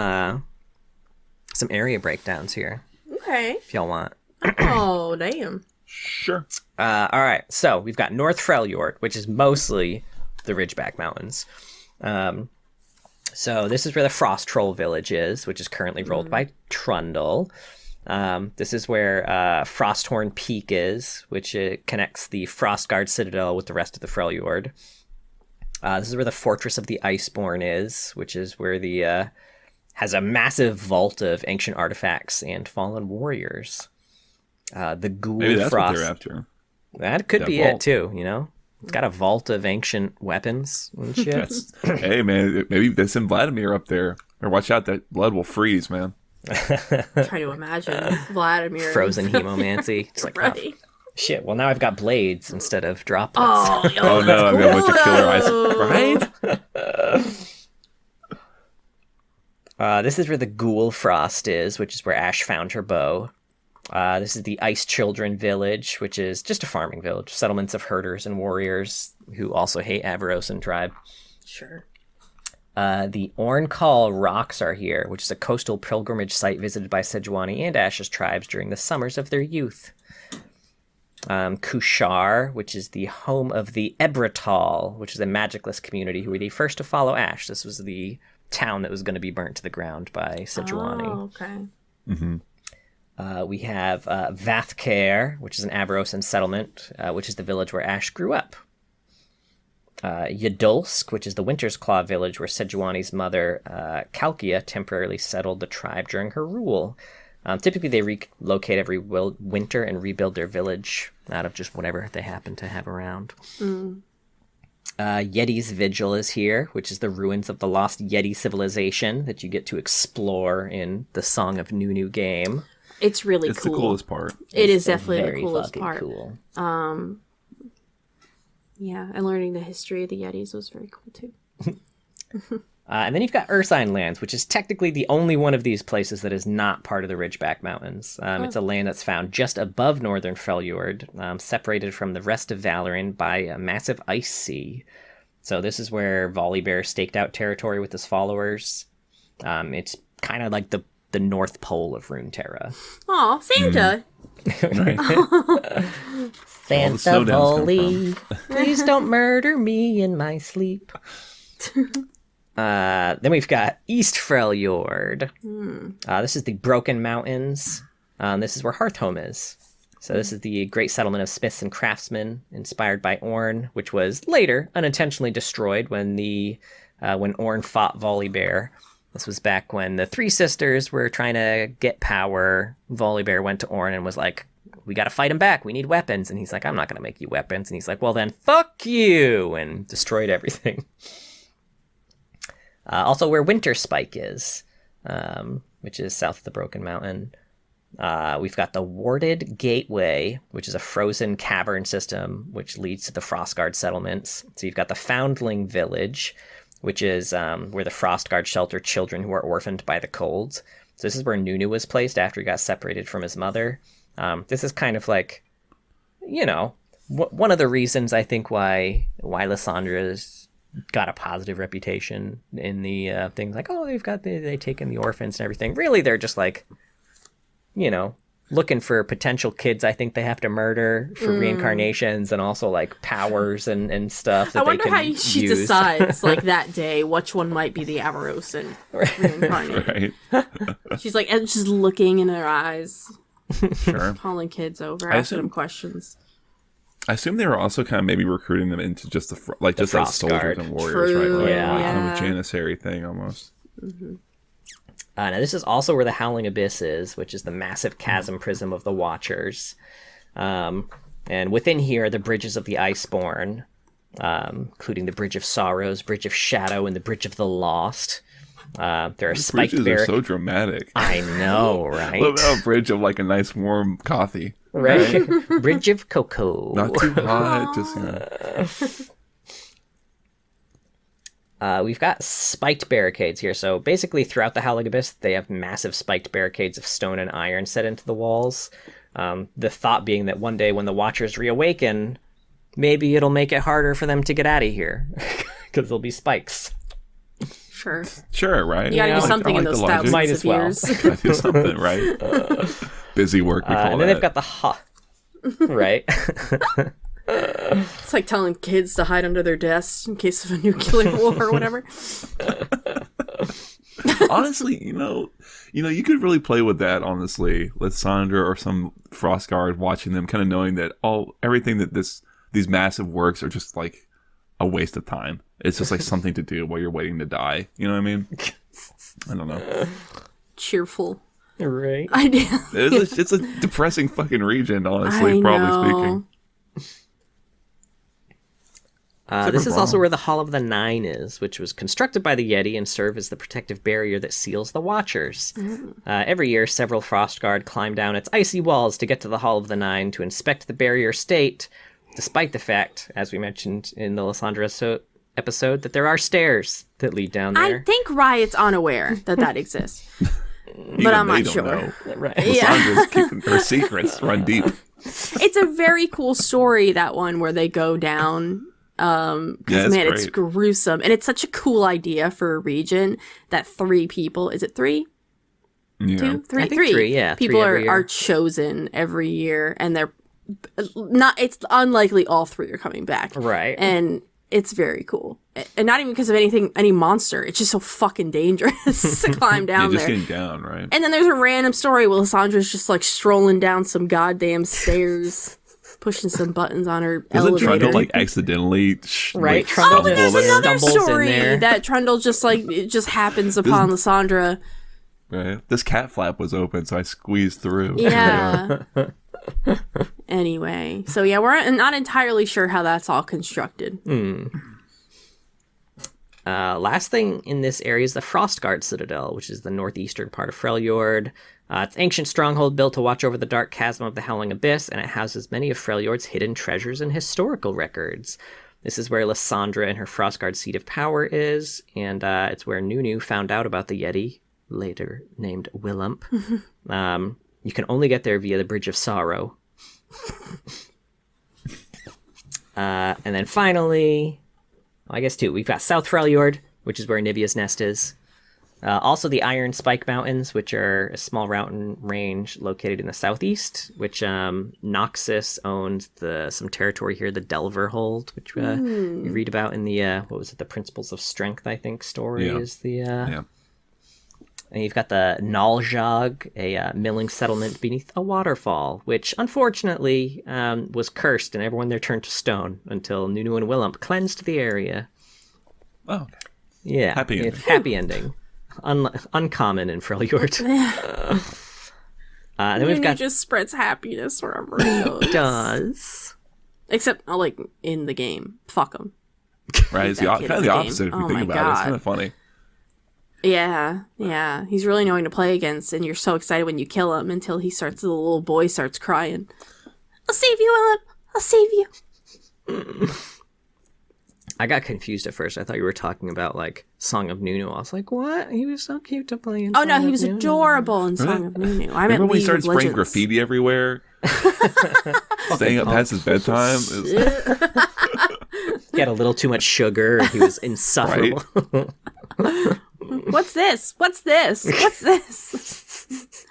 area breakdowns here.
Okay.
If y'all want.
Oh, damn.
Sure.
All right. So we've got North Freljord, which is mostly the Ridgeback Mountains. So this is where the Frost Troll village is, which is currently ruled by Trundle. This is where Frosthorn Peak is, which connects the Frostguard Citadel with the rest of the Freljord. This is where the Fortress of the Iceborn is, which is where the has a massive vault of ancient artifacts and fallen warriors. The Ghoul
Maybe that's
Frost.
what they're after.
That could be vault. It too, you know? It's got a vault of ancient weapons and shit.
Hey, man, maybe they send Vladimir up there. Or watch out, that blood will freeze, man.
Try to imagine Vladimir.
Frozen hemomancy. It's like,
right.
Oh, shit, well now I've got blades instead of droplets.
Oh no, I've got a bunch of killer eyes.
Right? This is where the Ghoul Frost is, which is where Ash found her bow. This is the Ice Children village, which is just a farming village. Settlements of herders and warriors who also hate Avarosan tribe.
Sure.
The Orncall Rocks are here, which is a coastal pilgrimage site visited by Sejuani and Ash's tribes during the summers of their youth. Kushar, which is the home of the Ebratal, which is a magicless community who were the first to follow Ash. This was the town that was going to be burnt to the ground by Sejuani.
Oh, okay.
Mm-hmm.
We have Vathkar, which is an Avarosan settlement, which is the village where Ash grew up. Yadulsk, which is the Winter's Claw village where Sejuani's mother, Kalkia, temporarily settled the tribe during her rule. Typically, they relocate every winter and rebuild their village out of just whatever they happen to have around. Yeti's Vigil is here, which is the ruins of the lost Yeti civilization that you get to explore in the Song of Nunu game.
It's really
it's
cool.
It's the coolest part.
It is definitely the coolest part.
Cool.
Yeah, and learning the history of the Yetis was very cool too.
And then you've got Ursine Lands, which is technically the only one of these places that is not part of the Ridgeback Mountains. It's a land that's found just above northern Freljord, separated from the rest of Valoran by a massive ice sea. So this is where Volibear staked out territory with his followers. It's kind of like the North Pole of Runeterra.
Aw, Santa!
Right.
Santa Voli, please don't murder me in my sleep. Then we've got East Freljord. This is the Broken Mountains. This is where Hearthhome is. So this is the great settlement of smiths and craftsmen, inspired by Ornn, which was later unintentionally destroyed when Ornn fought Volibear. This was back when the three sisters were trying to get power. Volibear went to Ornn and was like, we got to fight him back. We need weapons. And he's like, I'm not going to make you weapons. And he's like, well then, fuck you, and destroyed everything. Also where Winterspike is, which is south of the Broken Mountain. We've got the Warded Gateway, which is a frozen cavern system, which leads to the Frostguard settlements. So you've got the Foundling Village, which is where the Frostguard shelter children who are orphaned by the cold. So this is where Nunu was placed after he got separated from his mother. This is kind of like, one of the reasons I think why Lysandra's got a positive reputation in the things like, oh, they taken the orphans and everything. Really, they're just like, looking for potential kids I think they have to murder for reincarnations and also like powers and stuff that they can
I wonder how she decides like that day which one might be the Avarosan reincarnated. Right. She's like, and just looking in her eyes. Sure. Calling kids over, asking them questions.
I assume they were also kind of maybe recruiting them into just just as soldiers and warriors,
True.
right?
Yeah.
Kind of a Janissary thing almost.
Mm-hmm.
Now this is also where the Howling Abyss is, which is the massive chasm prism of the Watchers. And within here are the bridges of the Iceborn, including the Bridge of Sorrows, Bridge of Shadow, and the Bridge of the Lost. There are spiked
bridges are so dramatic.
I know, right?
What about a bridge of like a nice warm coffee?
Right? Bridge of cocoa.
Not too hot, just
we've got spiked barricades here. So basically throughout the Howling Abyss, they have massive spiked barricades of stone and iron set into the walls. The thought being that one day when the Watchers reawaken, maybe it'll make it harder for them to get out of here. Because there'll be spikes.
Sure, right?
You gotta do something in those thousands of years.
Gotta do something, right? Busy work, we call
and then they've got the right?
It's like telling kids to hide under their desks in case of a nuclear war or whatever.
Honestly, you could really play with that, honestly. Lysandra or some Frostguard watching them, kind of knowing that everything that these massive works are just like a waste of time. It's just like something to do while you're waiting to die. You know what I mean? I don't know.
Cheerful.
Right.
Idea.
It's a depressing fucking region, honestly, probably speaking.
This is also where the Hall of the Nine is, which was constructed by the Yeti and served as the protective barrier that seals the Watchers. Every year, several Frostguard climb down its icy walls to get to the Hall of the Nine to inspect the barrier state, despite the fact, as we mentioned in the Lysandra episode, that there are stairs that lead down there.
I think Riot's unaware that exists. But I'm not sure.
Know.
Right.
Lysandra's keeping her secrets run deep.
It's a very cool story, that one, where they go down. It's gruesome. And it's such a cool idea for a region that 3 people, is it 3?
Yeah.
2? 3?
I think 3, yeah.
People
3
are chosen every year, and they're not, it's unlikely all 3 are coming back.
Right.
And It's very cool. And not even because of any monster. It's just so fucking dangerous to climb down
just
there.
getting down, right?
And then there's a random story where Lissandra's just like strolling down some goddamn stairs, pushing some buttons on her elevator.
Doesn't Trundle like accidentally
right?
Trundle
there's another
stumbles
story
in there.
that Trundle just like it just happens upon Lysandra.
Right. This cat flap was open, so I squeezed through.
Yeah. Anyway, so yeah, we're not entirely sure how that's all constructed.
Last thing in this area is the Frostguard Citadel, which is the northeastern part of Freljord. It's an ancient stronghold built to watch over the dark chasm of the Howling Abyss, and it houses many of Freljord's hidden treasures and historical records. This is where Lysandra and her Frostguard seat of power is, and it's where Nunu found out about the Yeti, later named Willump. You can only get there via the Bridge of Sorrow. And then finally, I guess two, we've got South Freljord, which is where Nivea's nest is. Also the Iron Spike Mountains, which are a small mountain range located in the southeast, which Noxus owns some territory here, the Delver Hold, which you read about in the, the Principles of Strength, I think, story is the...
Yeah.
And you've got the Naljog, a milling settlement beneath a waterfall, which unfortunately was cursed and everyone there turned to stone until Nunu and Willump cleansed the area.
Oh, okay.
Yeah.
Happy ending.
Happy ending. Uncommon in Freljord. Then we've got
just spreads happiness wherever it goes.
Does.
Except, like, in the game. Fuck them.
Right, it's kind of the opposite if you think about it. It's kind of funny.
Yeah. He's really annoying to play against, and you're so excited when you kill him until the little boy starts crying. I'll save you, Willump. I'll save you.
I got confused at first. I thought you were talking about, like, Song of Nunu. I was like, what? He was so cute to play in Song
no, he
of
was
Nunu.
adorable in Song of Nunu. I
Remember
meant
when he started
League of
spraying
Legends.
graffiti everywhere? Staying up past his bedtime?
He had a little too much sugar, and he was insufferable.
Right?
What's this? What's this? What's this?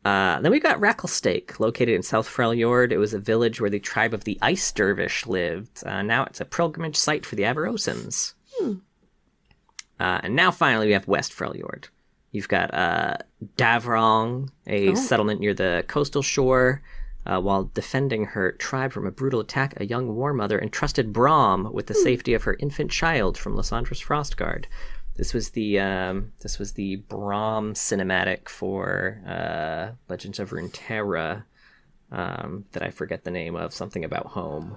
Then we got Racklestake, located in South Freljord. It was a village where the tribe of the Ice Dervish lived. Now it's a pilgrimage site for the Avarosans. And now finally we have West Freljord. You've got Davrong, a settlement near the coastal shore. While defending her tribe from a brutal attack, a young war mother entrusted Braum with the safety of her infant child from Lysandra's Frostguard. This was the Braum cinematic for Legends of Runeterra that I forget the name of. Something about home.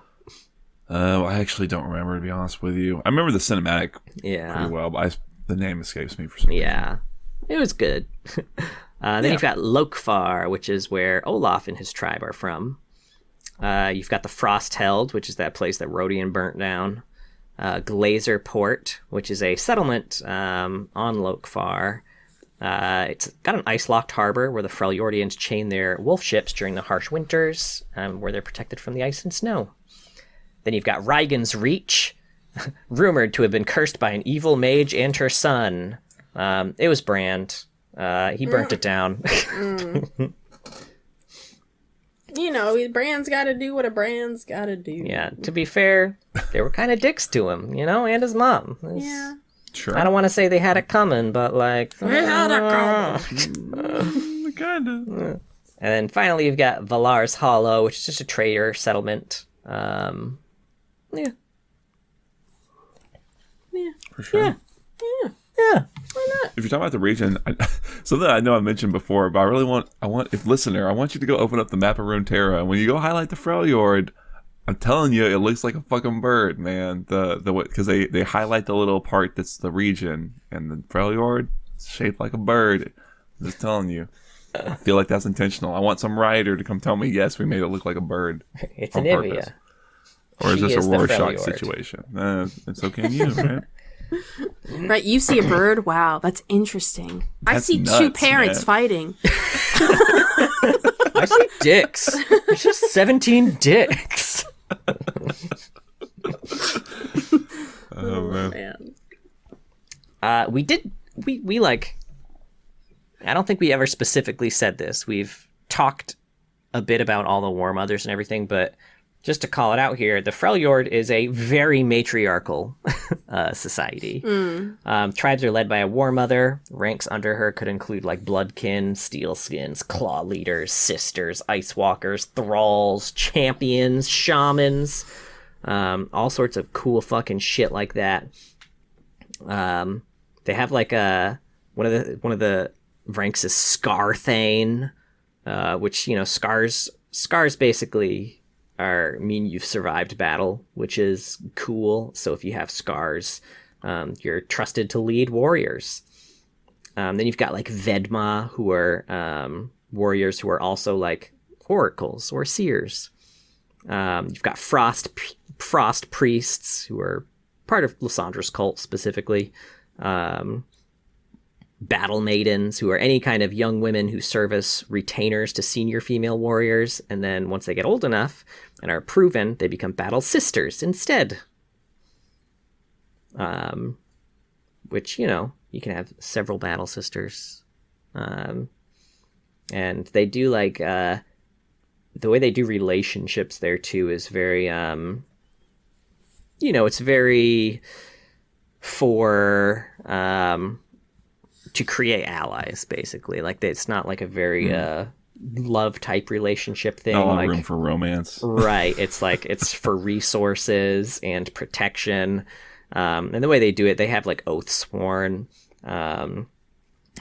I actually don't remember, to be honest with you. I remember the cinematic pretty well, but the name escapes me for some reason.
Yeah, it was good. Then you've got Lokfar, which is where Olaf and his tribe are from. You've got the Frostheld, which is that place that Rodian burnt down. Glazer Port, which is a settlement on Lokfar. It's got an ice-locked harbor where the Freljordians chain their wolf ships during the harsh winters, where they're protected from the ice and snow. Then you've got Reigen's Reach, rumored to have been cursed by an evil mage and her son. It was Brand. He burnt it down.
You know, Brand's got to do what a Brand's got to do.
Yeah, to be fair, they were kind of dicks to him, and his mom.
Yeah.
Sure.
I don't want to say they had it coming, but like...
They had it coming.
Kind of.
And then finally you've got Valar's Hollow, which is just a trader settlement.
Yeah.
For sure.
Yeah.
Why not?
If you're talking about the region, something I know I mentioned before, but I want, if listener, I want you to go open up the map of Runeterra, and when you go highlight the Freljord, I'm telling you, it looks like a fucking bird, man. Because they highlight the little part that's the region, and the Freljord is shaped like a bird. I'm just telling you. I feel like that's intentional. I want some writer to come tell me, yes, we made it look like a bird.
It's
on
an
purpose.
Ivia.
Or is
She
this
is
a
the
Rorschach
Freljord.
situation? And so can you, right?
Right, you see a bird? Wow, that's interesting. I
That's
see
nuts,
two parents
man.
fighting.
I see dicks. There's just 17 dicks.
Oh, man.
We like, I don't think we ever specifically said this. We've talked a bit about all the War Mothers and everything, but just to call it out here, the Freljord is a very matriarchal society. Tribes are led by a war mother. Ranks under her could include like bloodkin, steelskins, claw leaders, sisters, ice walkers, thralls, champions, shamans, all sorts of cool fucking shit like that. They have like one of the ranks is Scarthane, which, you know, scars basically mean you've survived battle, which is cool. So if you have scars, you're trusted to lead warriors. Then you've got like Vedma, who are warriors who are also like oracles or seers. You've got frost priests, who are part of Lysandra's cult specifically. Battle maidens, who are any kind of young women who serve as retainers to senior female warriors, and then once they get old enough and are proven, they become battle sisters instead. Which, you know, you can have several battle sisters. And they do like the way they do relationships there too is very you know, it's very for to create allies, basically. Like, it's not like a very love type relationship thing.
Not a lot
like,
of room for romance.
Right. It's like it's for resources and protection. And the way they do it, they have like oath sworn,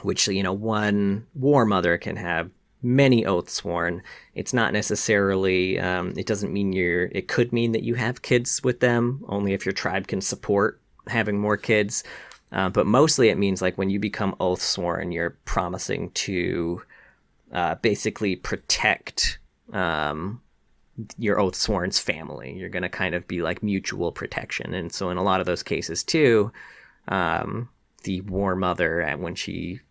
which, you know, one war mother can have many oaths sworn. It's not necessarily it doesn't mean it could mean that you have kids with them, only if your tribe can support having more kids. But mostly it means like when you become oath sworn, you're promising to basically protect your oath sworn's family. You're going to kind of be like mutual protection. And so in a lot of those cases too, the war mother, when she,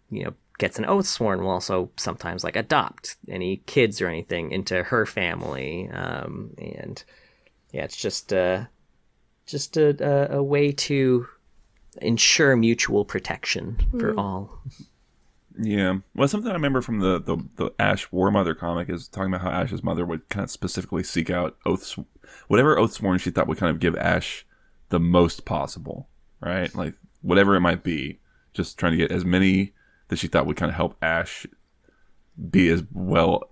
you know, gets an oath sworn, will also sometimes like adopt any kids or anything into her family. And yeah, it's just a way to ensure mutual protection for all.
Yeah. Well, something I remember from the Ash War Mother comic is talking about how Ash's mother would kind of specifically seek out whatever oath sworn she thought would kind of give Ash the most possible, right? Like, whatever it might be, just trying to get as many that she thought would kind of help Ash be as well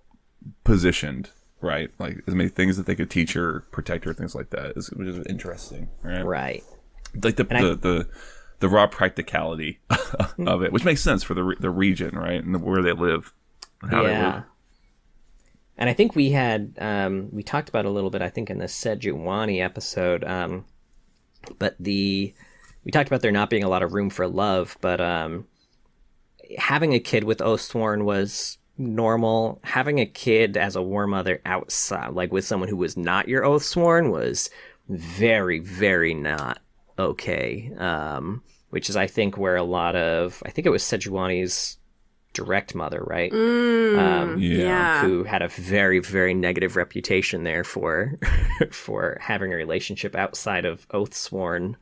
positioned, right? Like, as many things that they could teach her, protect her, things like that, which is interesting, right?
Right.
Like the raw practicality of it, which makes sense for the region, right, and where they live, and how they live.
And I think we had we talked about it a little bit, I think, in the Sejuani episode. But we talked about there not being a lot of room for love, but having a kid with Oathsworn was normal. Having a kid as a war mother outside, like with someone who was not your Oathsworn, was very, very not okay. Which is, I think, where a lot of, I think it was Sejuani's direct mother, right?
Yeah.
Who had a very, very negative reputation there for for having a relationship outside of Oathsworn.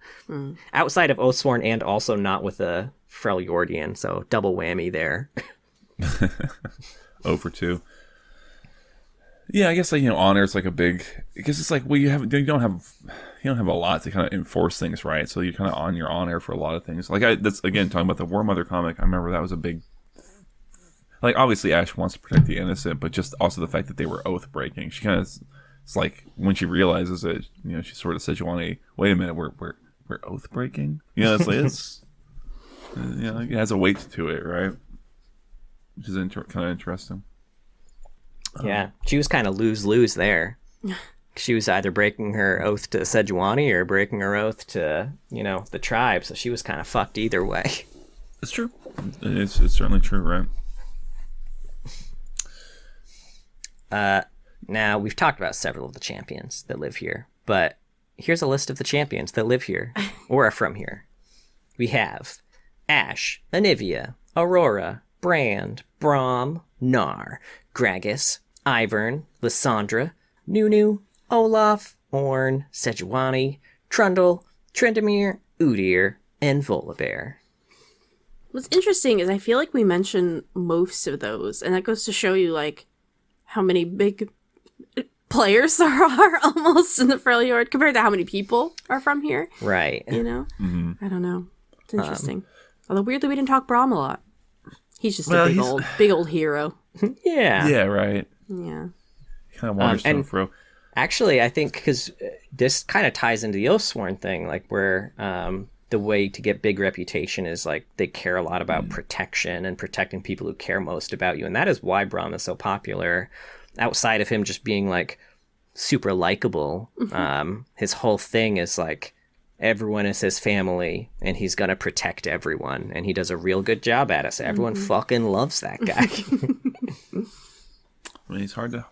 Outside of Oathsworn, and also not with a Freljordian, so double whammy there.
0 for 2. Yeah, I guess, like, you know, honor is like a big, because it's like, well, you don't have a lot to kind of enforce things, right? So you're kind of on your honor for a lot of things. Like, that's again talking about the War Mother comic. I remember that was a big, like, obviously Ash wants to protect the innocent, but just also the fact that they were oath breaking. She kind of, it's like when she realizes it, you know, she sort of says, "Sejuani, wait a minute, we're oath breaking." You know, it's like it's, you know, it has a weight to it, right? Which is kind of interesting.
Yeah, she was kind of lose there. She was either breaking her oath to Sejuani or breaking her oath to, you know, the tribe. So she was kind of fucked either way.
It's true. It's certainly true, right?
Now, we've talked about several of the champions that live here, but here's a list of the champions that live here or are from here. We have Ash, Anivia, Aurora, Brand, Braum, Gnar, Gragas, Ivern, Lysandra, Nunu, Olaf, Ornn, Sejuani, Trundle, Tryndamere, Udyr, and Volibear.
What's interesting is I feel like we mentioned most of those, and that goes to show you, like, how many big players there are almost in the Freljord compared to how many people are from here.
Right.
You know? I don't know. It's interesting. Although weirdly we didn't talk Braum a lot. He's just a big old hero.
Yeah.
Yeah, right.
Yeah.
He kind of wanders to and fro.
Actually, I think because this kind of ties into the Oathsworn thing, like where the way to get big reputation is like they care a lot about protection and protecting people who care most about you. And that is why Braum is so popular. Outside of him just being like super likable, his whole thing is like everyone is his family and he's gonna protect everyone, and he does a real good job at it. So everyone fucking loves that guy.
I mean, he's hard to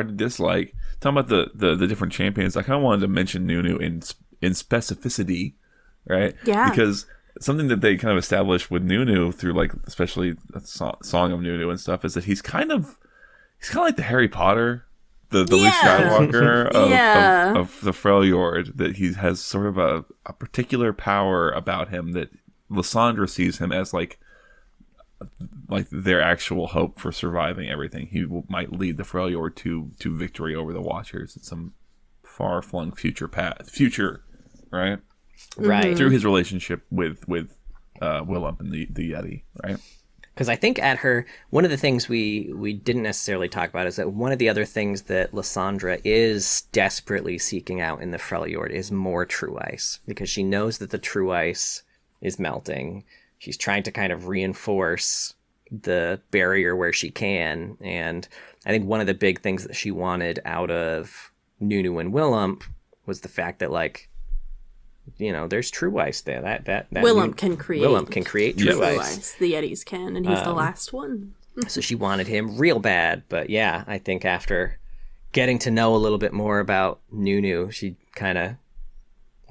dislike. Talking about the different champions, I kind of wanted to mention Nunu in specificity, right?
Yeah.
Because something that they kind of established with Nunu through like especially the Song of Nunu and stuff is that he's kind of like the Harry Potter, the Luke Skywalker of the Freljord. That he has sort of a particular power about him that Lysandra sees him as like their actual hope for surviving everything. He might lead the Freljord to victory over the Watchers in some far-flung future, right?
Right.
Through his relationship with Willem and the Yeti, right?
Because I think one of the things we didn't necessarily talk about is that one of the other things that Lysandra is desperately seeking out in the Freljord is more true ice, because she knows that the true ice is melting. She's trying to kind of reinforce the barrier where she can. And I think one of the big things that she wanted out of Nunu and Willem was the fact that, like, you know, there's true ice there. That
Willem can create
true ice.
The Yetis can, and he's the last one.
So she wanted him real bad. But yeah, I think after getting to know a little bit more about Nunu, she kind of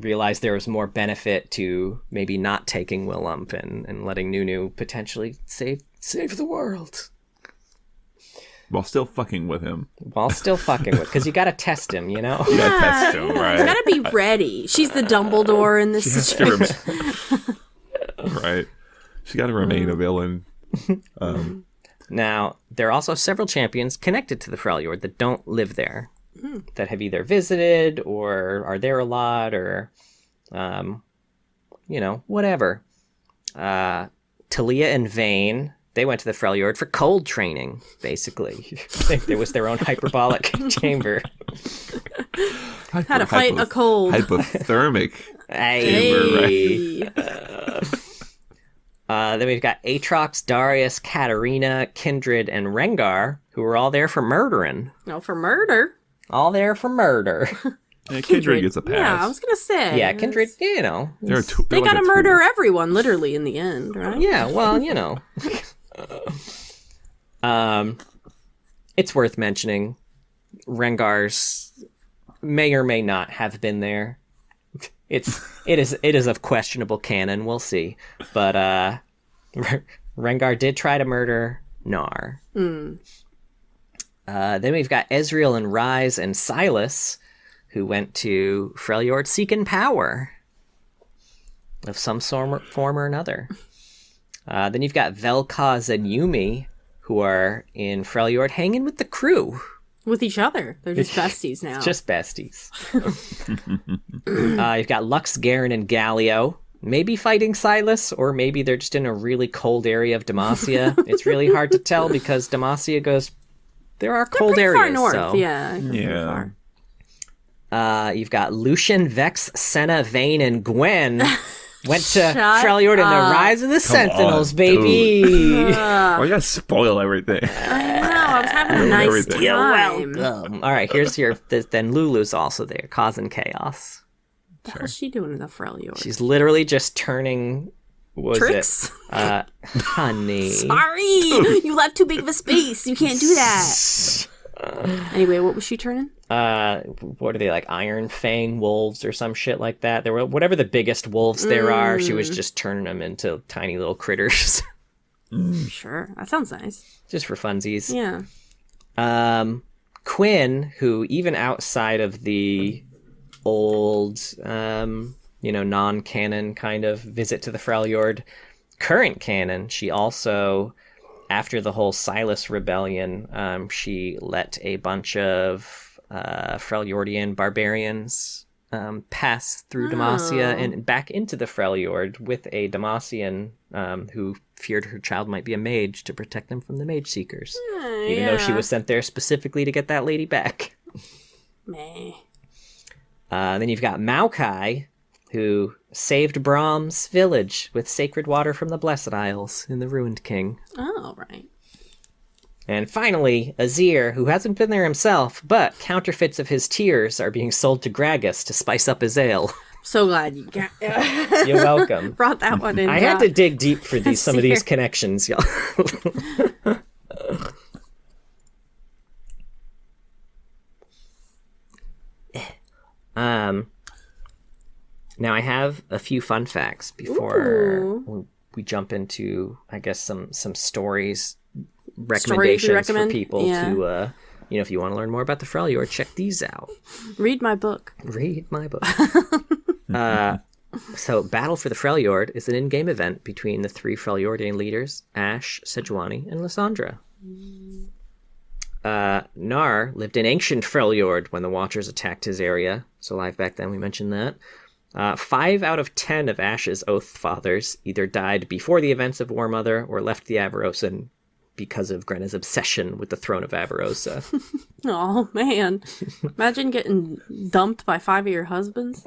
realized there was more benefit to maybe not taking Willem and letting Nunu potentially save the world.
While still fucking with him.
Because you gotta test him, you know?
You gotta test him, right?
You gotta be ready. She's the Dumbledore in this situation.
Right. She gotta remain a villain.
Now, there are also several champions connected to the Freljord that don't live there, that have either visited or are there a lot or, you know, whatever. Talia and Vayne, they went to the Freljord for cold training, basically. There was their own hyperbolic chamber.
How to fight a cold.
Hypothermic
chamber,
right? Then we've got Aatrox, Darius, Katarina, Kindred, and Rengar, who were all there for murdering.
Oh, for murder?
All there for murder.
Yeah, Kindred gets a pass.
Yeah, I was going to say.
Yeah, Kindred, you know.
They got to murder everyone, literally, in the end, right?
Yeah, well, you know. It's worth mentioning Rengar's may or may not have been there. It is of questionable canon. We'll see, but Rengar did try to murder Gnar. Then we've got Ezreal and Ryze and Silas, who went to Freljord seeking power of some form or another. Then you've got Vel'Koz and Yuumi, who are in Freljord hanging with the crew.
With each other. They're just besties now.
Just besties. You've got Lux, Garen, and Galio. Maybe fighting Silas, or maybe they're just in a really cold area of Demacia. It's really hard to tell because Demacia goes... There are cold areas.
Far north,
so.
Yeah.
You've got Lucian, Vex, Senna, Vayne, and Gwen... Went to Freljord and the Rise of the Sentinels, baby.
Why you gotta spoil everything?
I know, I was having a nice time.
You're welcome. All right, here's your... Then Lulu's also there, causing chaos.
What the hell's she doing in the Freljord?
She's literally just turning...
Tricks?
Honey.
Sorry! You left too big of a space. You can't do that. Anyway, what was she turning?
What are they, like Iron Fang wolves or some shit like that? There were whatever the biggest wolves there are. She was just turning them into tiny little critters.
Sure, that sounds nice.
Just for funsies.
Yeah.
Quinn, who even outside of the old, non-canon kind of visit to the Freljord, current canon, she also, after the whole Silas rebellion, she let a bunch of Freljordian barbarians pass through Demacia and back into the Freljord with a Demacian who feared her child might be a mage to protect them from the mage seekers, even though she was sent there specifically to get that lady back.
Meh.
Then you've got Maokai, who saved Brahm's village with sacred water from the Blessed Isles in the Ruined King.
Oh, right.
And finally, Azir, who hasn't been there himself, but counterfeits of his tears are being sold to Gragas to spice up his ale.
So glad you got
You're welcome.
Brought that one in.
I had to dig deep for some of these connections, y'all. Now I have a few fun facts before we jump into, I guess, some stories, recommendations for people to, if you want to learn more about the Freljord, check these out.
Read my book.
So Battle for the Freljord is an in-game event between the three Freljordian leaders, Ashe, Sejuani, and Lysandra. Nar lived in ancient Freljord when the Watchers attacked his area. So live back then, we mentioned that. 5 out of 10 of Ashe's Oath Fathers either died before the events of War Mother or left the Avarosa because of Grenna's obsession with the throne of Avarosa.
Oh, man. Imagine getting dumped by 5 of your husbands.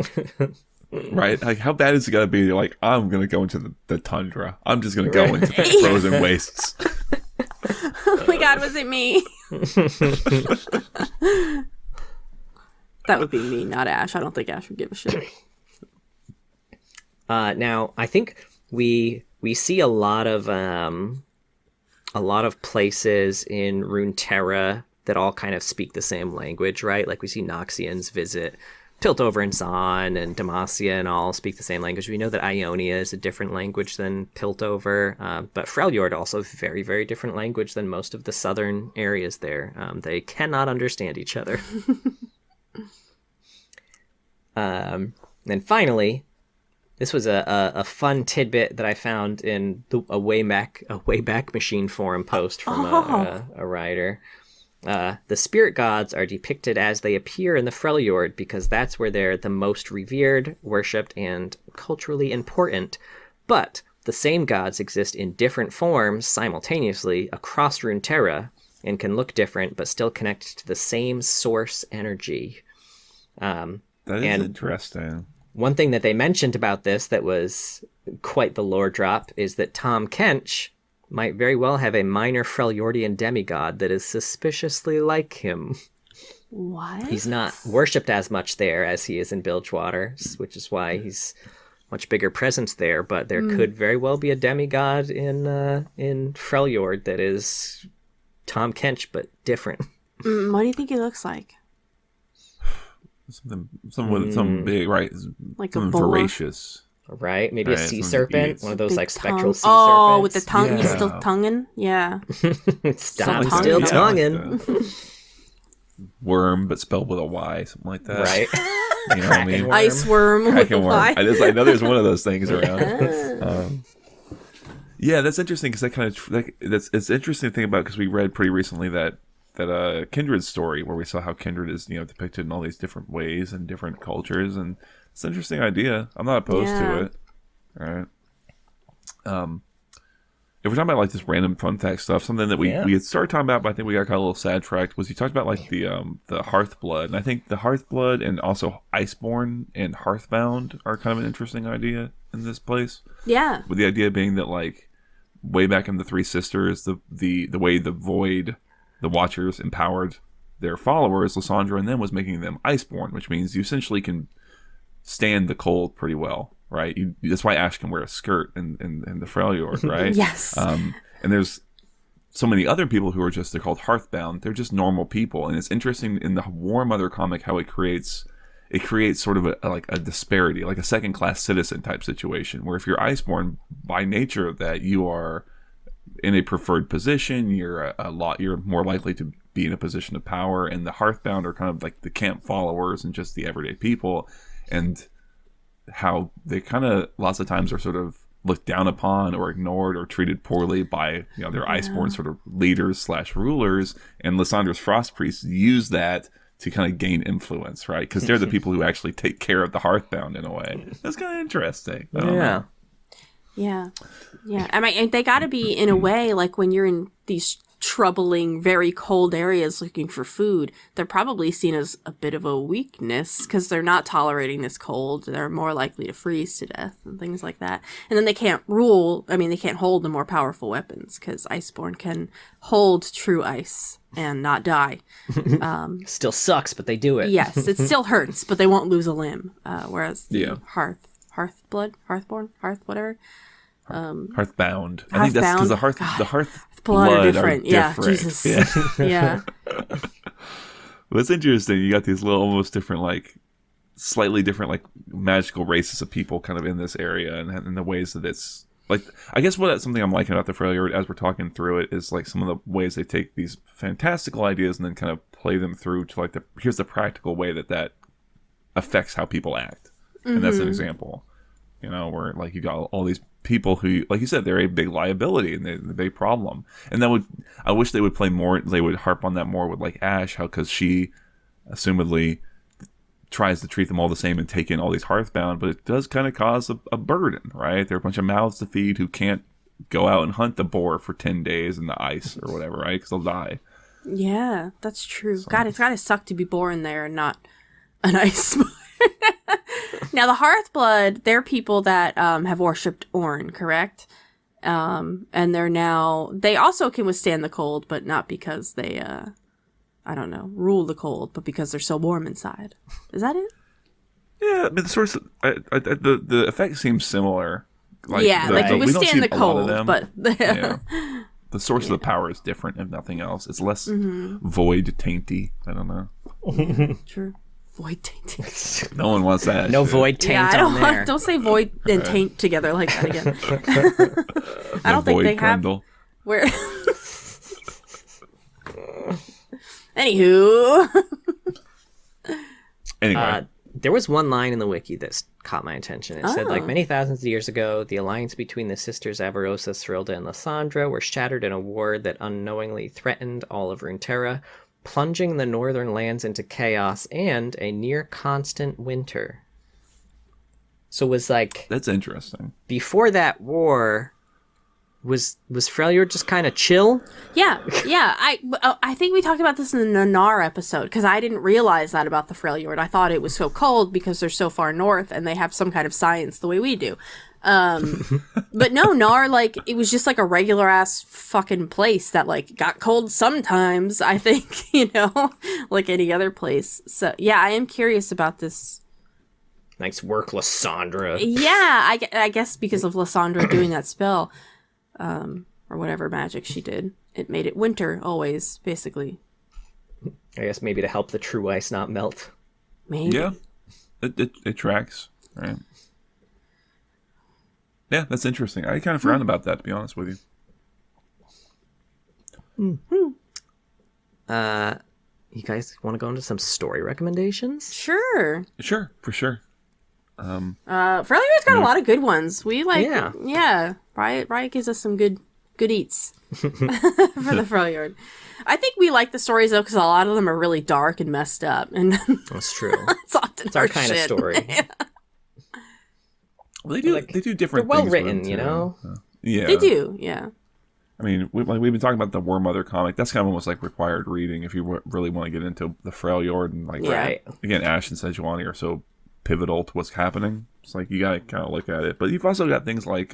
Right? Like, how bad is it going to be? You're like, I'm going to go into the tundra. I'm just going to go into the frozen wastes.
Oh my God, was it me? That would be me, not Ashe. I don't think Ashe would give a shit.
Now, I think we see a lot of places in Runeterra that all kind of speak the same language, right? Like we see Noxians visit Piltover and Zon, and Demacia and all speak the same language. We know that Ionia is a different language than Piltover, but Freljord also very, very different language than most of the southern areas there. They cannot understand each other. And finally, this was a fun tidbit that I found in a Wayback Machine forum post from a writer. The spirit gods are depicted as they appear in the Freljord because that's where they're the most revered, worshipped, and culturally important. But the same gods exist in different forms simultaneously across Runeterra and can look different but still connect to the same source energy.
That is interesting.
One thing that they mentioned about this that was quite the lore drop is that Tom Kench might very well have a minor Freljordian demigod that is suspiciously like him.
What?
He's not worshipped as much there as he is in Bilgewater, which is why he's much bigger presence there, but there could very well be a demigod in Freljord that is Tom Kench, but different.
What do you think he looks like?
Something big, right?
Like
something
a boar?
voracious.
Right? Maybe a sea serpent? One of those like spectral sea serpents?
Oh, with the tongue? Yeah. He's still tonguing? Yeah.
Stop still tonguing.
Worm, but spelled with a Y, something like that.
Right.
You know what I mean?
Ice worm with a Y.
I know there's one of those things around. Yeah, that's interesting because it's interesting to think about because we read pretty recently that Kindred story where we saw how Kindred is depicted in all these different ways and different cultures, and it's an interesting idea. I'm not opposed to it. All right. If we're talking about like this random fun fact stuff, something that we had started talking about, but I think we got kind of a little sidetracked, was you talked about like the Hearthblood, and I think the Hearthblood and also Iceborne and Hearthbound are kind of an interesting idea in this place.
Yeah.
With the idea being that like way back in the Three Sisters, the way the Void, the Watchers empowered their followers, Lysandra and them, was making them Iceborne, which means you essentially can stand the cold pretty well, right? That's why Ashe can wear a skirt in the Freljord, right?
Yes.
And there's so many other people who are they're called Hearthbound. They're just normal people, and it's interesting in the War Mother comic how it creates sort of a disparity, like a second-class citizen type situation, where if you're Iceborne, by nature that you are in a preferred position, you're you're more likely to be in a position of power, and the Hearthbound are kind of like the camp followers and just the everyday people, and how they kind of lots of times are sort of looked down upon or ignored or treated poorly by their Iceborne sort of leaders / rulers, and Lysandra's Frost Priests use that to kind of gain influence, right? Because they're the people who actually take care of the Hearthbound in a way. That's kind of interesting. I don't know.
Yeah. I mean, they got to be in a way like when you're in these troubling, very cold areas looking for food, they're probably seen as a bit of a weakness because they're not tolerating this cold. They're more likely to freeze to death and things like that. And then they can't they can't hold the more powerful weapons because Iceborne can hold true ice and not die.
Still sucks, but they do it.
Yes, it still hurts, but they won't lose a limb. Whereas the Hearthbound.
I think that's because the Hearth
blood are different. Yeah, Jesus. Yeah.
Well, it's interesting. You got these little, almost different, like slightly different, like magical races of people kind of in this area, and the ways that it's like. I guess something I'm liking about the Freljord as we're talking through it is like some of the ways they take these fantastical ideas and then kind of play them through to like here's the practical way that affects how people act, and that's an example. Where like you got all these people who, like you said, they're a big liability and they're a big problem. And I wish they would play more. They would harp on that more with like Ash, because she, assumedly, tries to treat them all the same and take in all these Hearthbound, but it does kind of cause a burden, right? There are a bunch of mouths to feed who can't go out and hunt the boar for 10 days in the ice or whatever, right? Because they'll die. Yeah,
that's true. So. God, it's gotta suck to be born there and not an ice. Now, the Hearthblood, they're people that have worshipped Ornn, correct? And they also can withstand the cold, but not because they, rule the cold, but because they're so warm inside. Is that it?
Yeah, I mean, the source, the effect seems similar.
They withstand the cold, but...
yeah. The source of the power is different, if nothing else. It's less void tainty. I don't know.
Yeah, true. Void taint.
No one wants that.
No void taint on there.
Don't say void and taint together like that again. I don't think they
Grundle.
have. Where? Anywho.
Anyway.
There was one line in the wiki that caught my attention. It said, like many thousands of years ago, the alliance between the sisters Avarosa, Thrilda, and Lysandra were shattered in a war that unknowingly threatened all of Runeterra, plunging the northern lands into chaos and a near constant winter. So it was like...
That's interesting.
Before that war, was Freljord just kind of chill?
Yeah. I think we talked about this in the Nanar episode, because I didn't realize that about the Freljord. I thought it was so cold because they're so far north and they have some kind of science the way we do. But no, Nar, like, it was just like a regular ass fucking place that like got cold sometimes, I think, like any other place. So yeah, I am curious about this.
Nice work, Lysandra.
Yeah, I guess because of Lysandra doing that spell, or whatever magic she did, it made it winter always, basically.
I guess maybe to help the true ice not melt.
Maybe.
Yeah, it tracks, right? Yeah, that's interesting. I kind of forgot about that, to be honest with you.
You guys want to go into some story recommendations?
Sure,
for sure.
Freljord's got a lot of good ones. We Riot gives us some good eats for the Freljord. I think we like the stories though because a lot of them are really dark and messed up, and
that's true.
It's
our kind of story.
Well, they do different.
They're well written,
Yeah,
they do. Yeah.
I mean, we've been talking about the War Mother comic. That's kind of almost like required reading if you really want to get into the Freljord and like.
Right.
Again, Ash and Sejuani are so pivotal to what's happening. It's like you gotta kind of look at it. But you've also got things like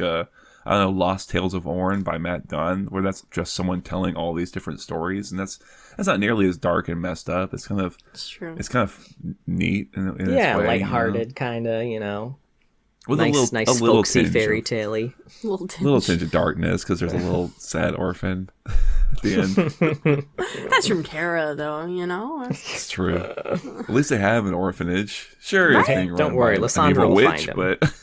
Lost Tales of Ornn by Matt Dunn, where that's just someone telling all these different stories, and that's not nearly as dark and messed up. It's kind of neat in its way,
lighthearted, kind of,
with
nice
a little
folksy fairy tale-y.
Little tinge of darkness because there's a little sad orphan at the end.
That's from Terra, though,
It's true. At least they have an orphanage. Sure, it's being run
Don't worry,
by
Lysandra will
witch,
find him.
But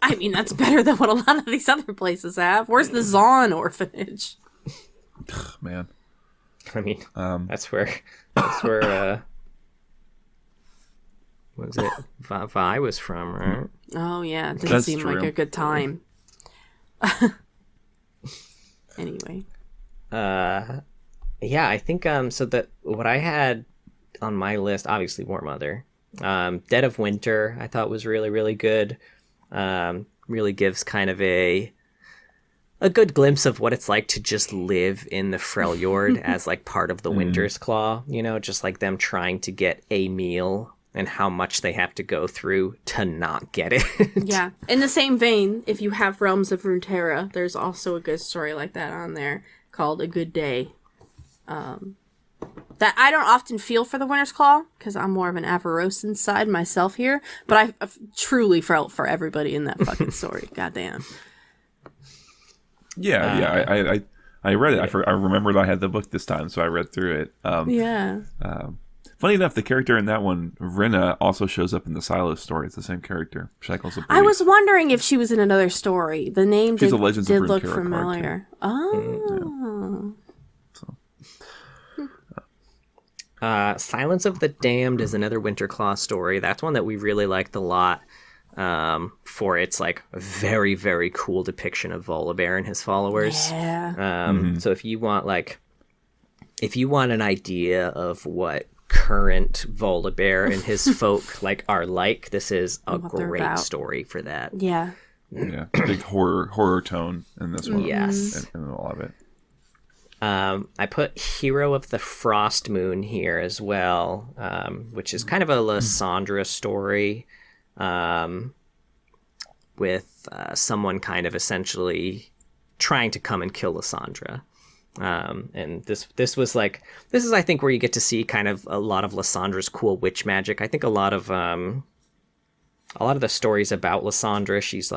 I mean, that's better than what a lot of these other places have. Where's the Zaun orphanage?
Man.
I mean, that's where what is it? Vi was from, right?
Oh yeah, it didn't seem
true.
like a good time. Anyway.
Yeah, I think so that what I had on my list, obviously War Mother. Dead of Winter, I thought was really, really good. Really gives kind of a good glimpse of what it's like to just live in the Freljord as like part of the Winter's Claw, you know, just like them trying to get a meal and how much they have to go through to not get it.
Yeah. In the same vein, if you have Realms of Runeterra, there's also a good story like that on there called A Good Day. That I don't often feel for the Winter's Claw because I'm more of an Avarosan side myself here, but I've truly felt for everybody in that fucking story. Goddamn.
Yeah, I read it. I remembered I had the book this time, so I read through it. Funny enough, the character in that one, Rinna, also shows up in the Silo story. It's the same character. Shackles of Belief.
I was wondering if she was in another story. The name
She's
did
a Legends of
look
Runeterra
familiar. Oh.
Silence of the Damned is another Winterclaw story. That's one that we really liked a lot for its like very, very cool depiction of Volibear and his followers.
Yeah.
So if you want an idea of what current Volibear and his folk like are like, this is a great story for that.
Yeah.
Yeah, big horror tone in this one.
Yes.
And a lot of it.
I put Hero of the Frost Moon here as well, which is kind of a Lysandra story with someone kind of essentially trying to come and kill Lysandra. And this is I think where you get to see kind of a lot of Lysandra's cool witch magic. I think a lot of the stories about Lysandra, she's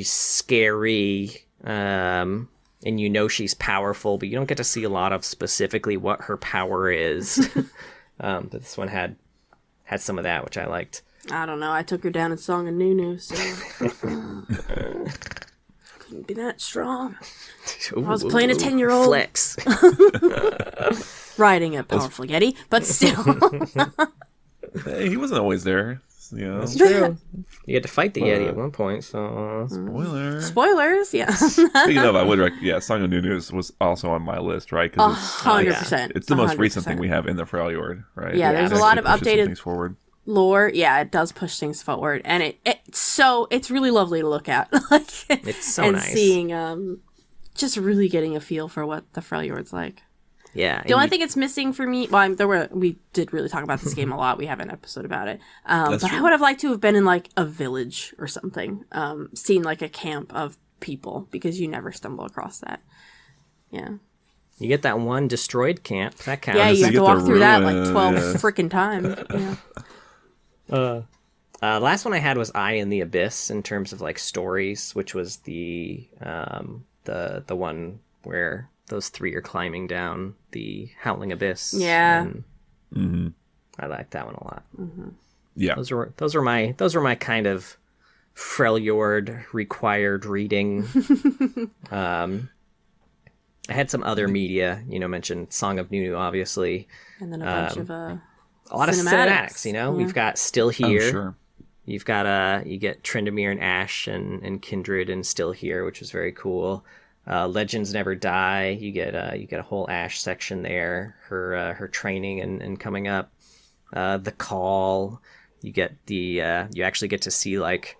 scary, and you know she's powerful, but you don't get to see a lot of specifically what her power is. But this one had some of that, which I liked.
I don't know. I took her down in Song of Nunu, so couldn't be that strong. I was playing a 10-year-old.
Flex.
Riding a powerful Yeti, but still.
Hey, he wasn't always there. You know?
That's true. You had to fight the Yeti at one point, so...
Spoilers, yeah.
Speaking of, I would Song of Nunu was also on my list, right?
100%.
It's the most recent thing we have in the Freljord, right?
Yeah, there's a lot of updated
things forward.
Lore. Yeah, it does push things forward, and it's really lovely to look at.
It's so
and
nice.
Seeing, just really getting a feel for what the Freljord's like.
Yeah.
The only thing it's missing for me, we did really talk about this game a lot. We have an episode about it. But true. I would have liked to have been in like a village or something, seen like a camp of people, because you never stumble across that. Yeah.
You get that one destroyed camp. That counts.
Yeah, you have to walk through that like 12 freaking times. Yeah.
Last one I had was Eye in the Abyss in terms of like stories, which was the one where those three are climbing down the Howling Abyss.
Yeah.
I liked that one a lot.
Mm-hmm.
Yeah.
Those were my kind of Freljord required reading. I had some other media, mentioned Song of Nunu, obviously.
And then a bunch of
a lot of cinematics,
Yeah.
We've got Still Here.
Oh, sure.
You've got you get Tryndamere and Ash and Kindred and Still Here, which was very cool. Legends Never Die. You get a whole Ash section there. Her training and coming up. The Call. You get you actually get to see like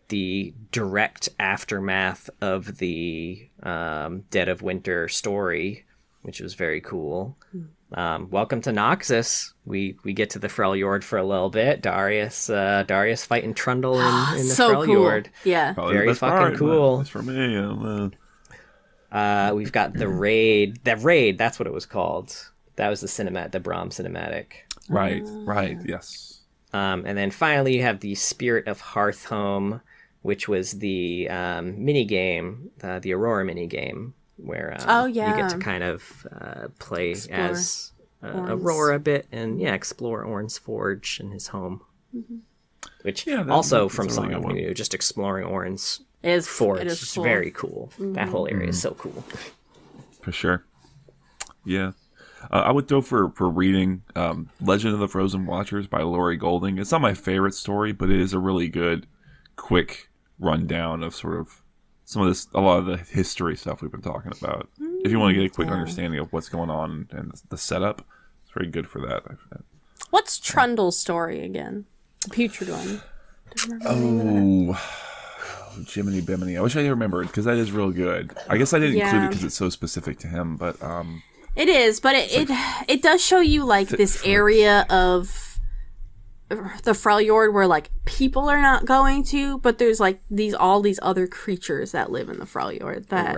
the direct aftermath of the Dead of Winter story, which was very cool. Welcome to Noxus. We get to the Freljord for a little bit. Darius fighting Trundle in the
so
Freljord.
Cool. Yeah,
probably
very fucking cool.
That's for me.
We've got the raid. That raid, that's what it was called. That was the Braum cinematic.
Right. Yes.
And then finally, you have the Spirit of Hearthhome, which was the mini game, the Aurora mini game, where you get to kind of play explore as Aurora a bit and explore Ornn's Forge and his home. Mm-hmm. Which also from Song of Nunu, just exploring Ornn's Forge is cool. Very cool. Mm-hmm. That whole area is so cool.
For sure. Yeah. I would throw for reading Legend of the Frozen Watchers by Laurie Golding. It's not my favorite story, but it is a really good, quick rundown of sort of a lot of the history stuff we've been talking about. If you want to get a quick understanding of what's going on and the setup, very good for that.
What's Trundle's story again? The putrid one.
Jiminy Bimini. I wish I remembered, because that is real good. I guess I didn't include it because it's so specific to him, but
it is, but it does show you like this area of the Freljord where like people are not going to, but there's like all these other creatures that live in the Freljord that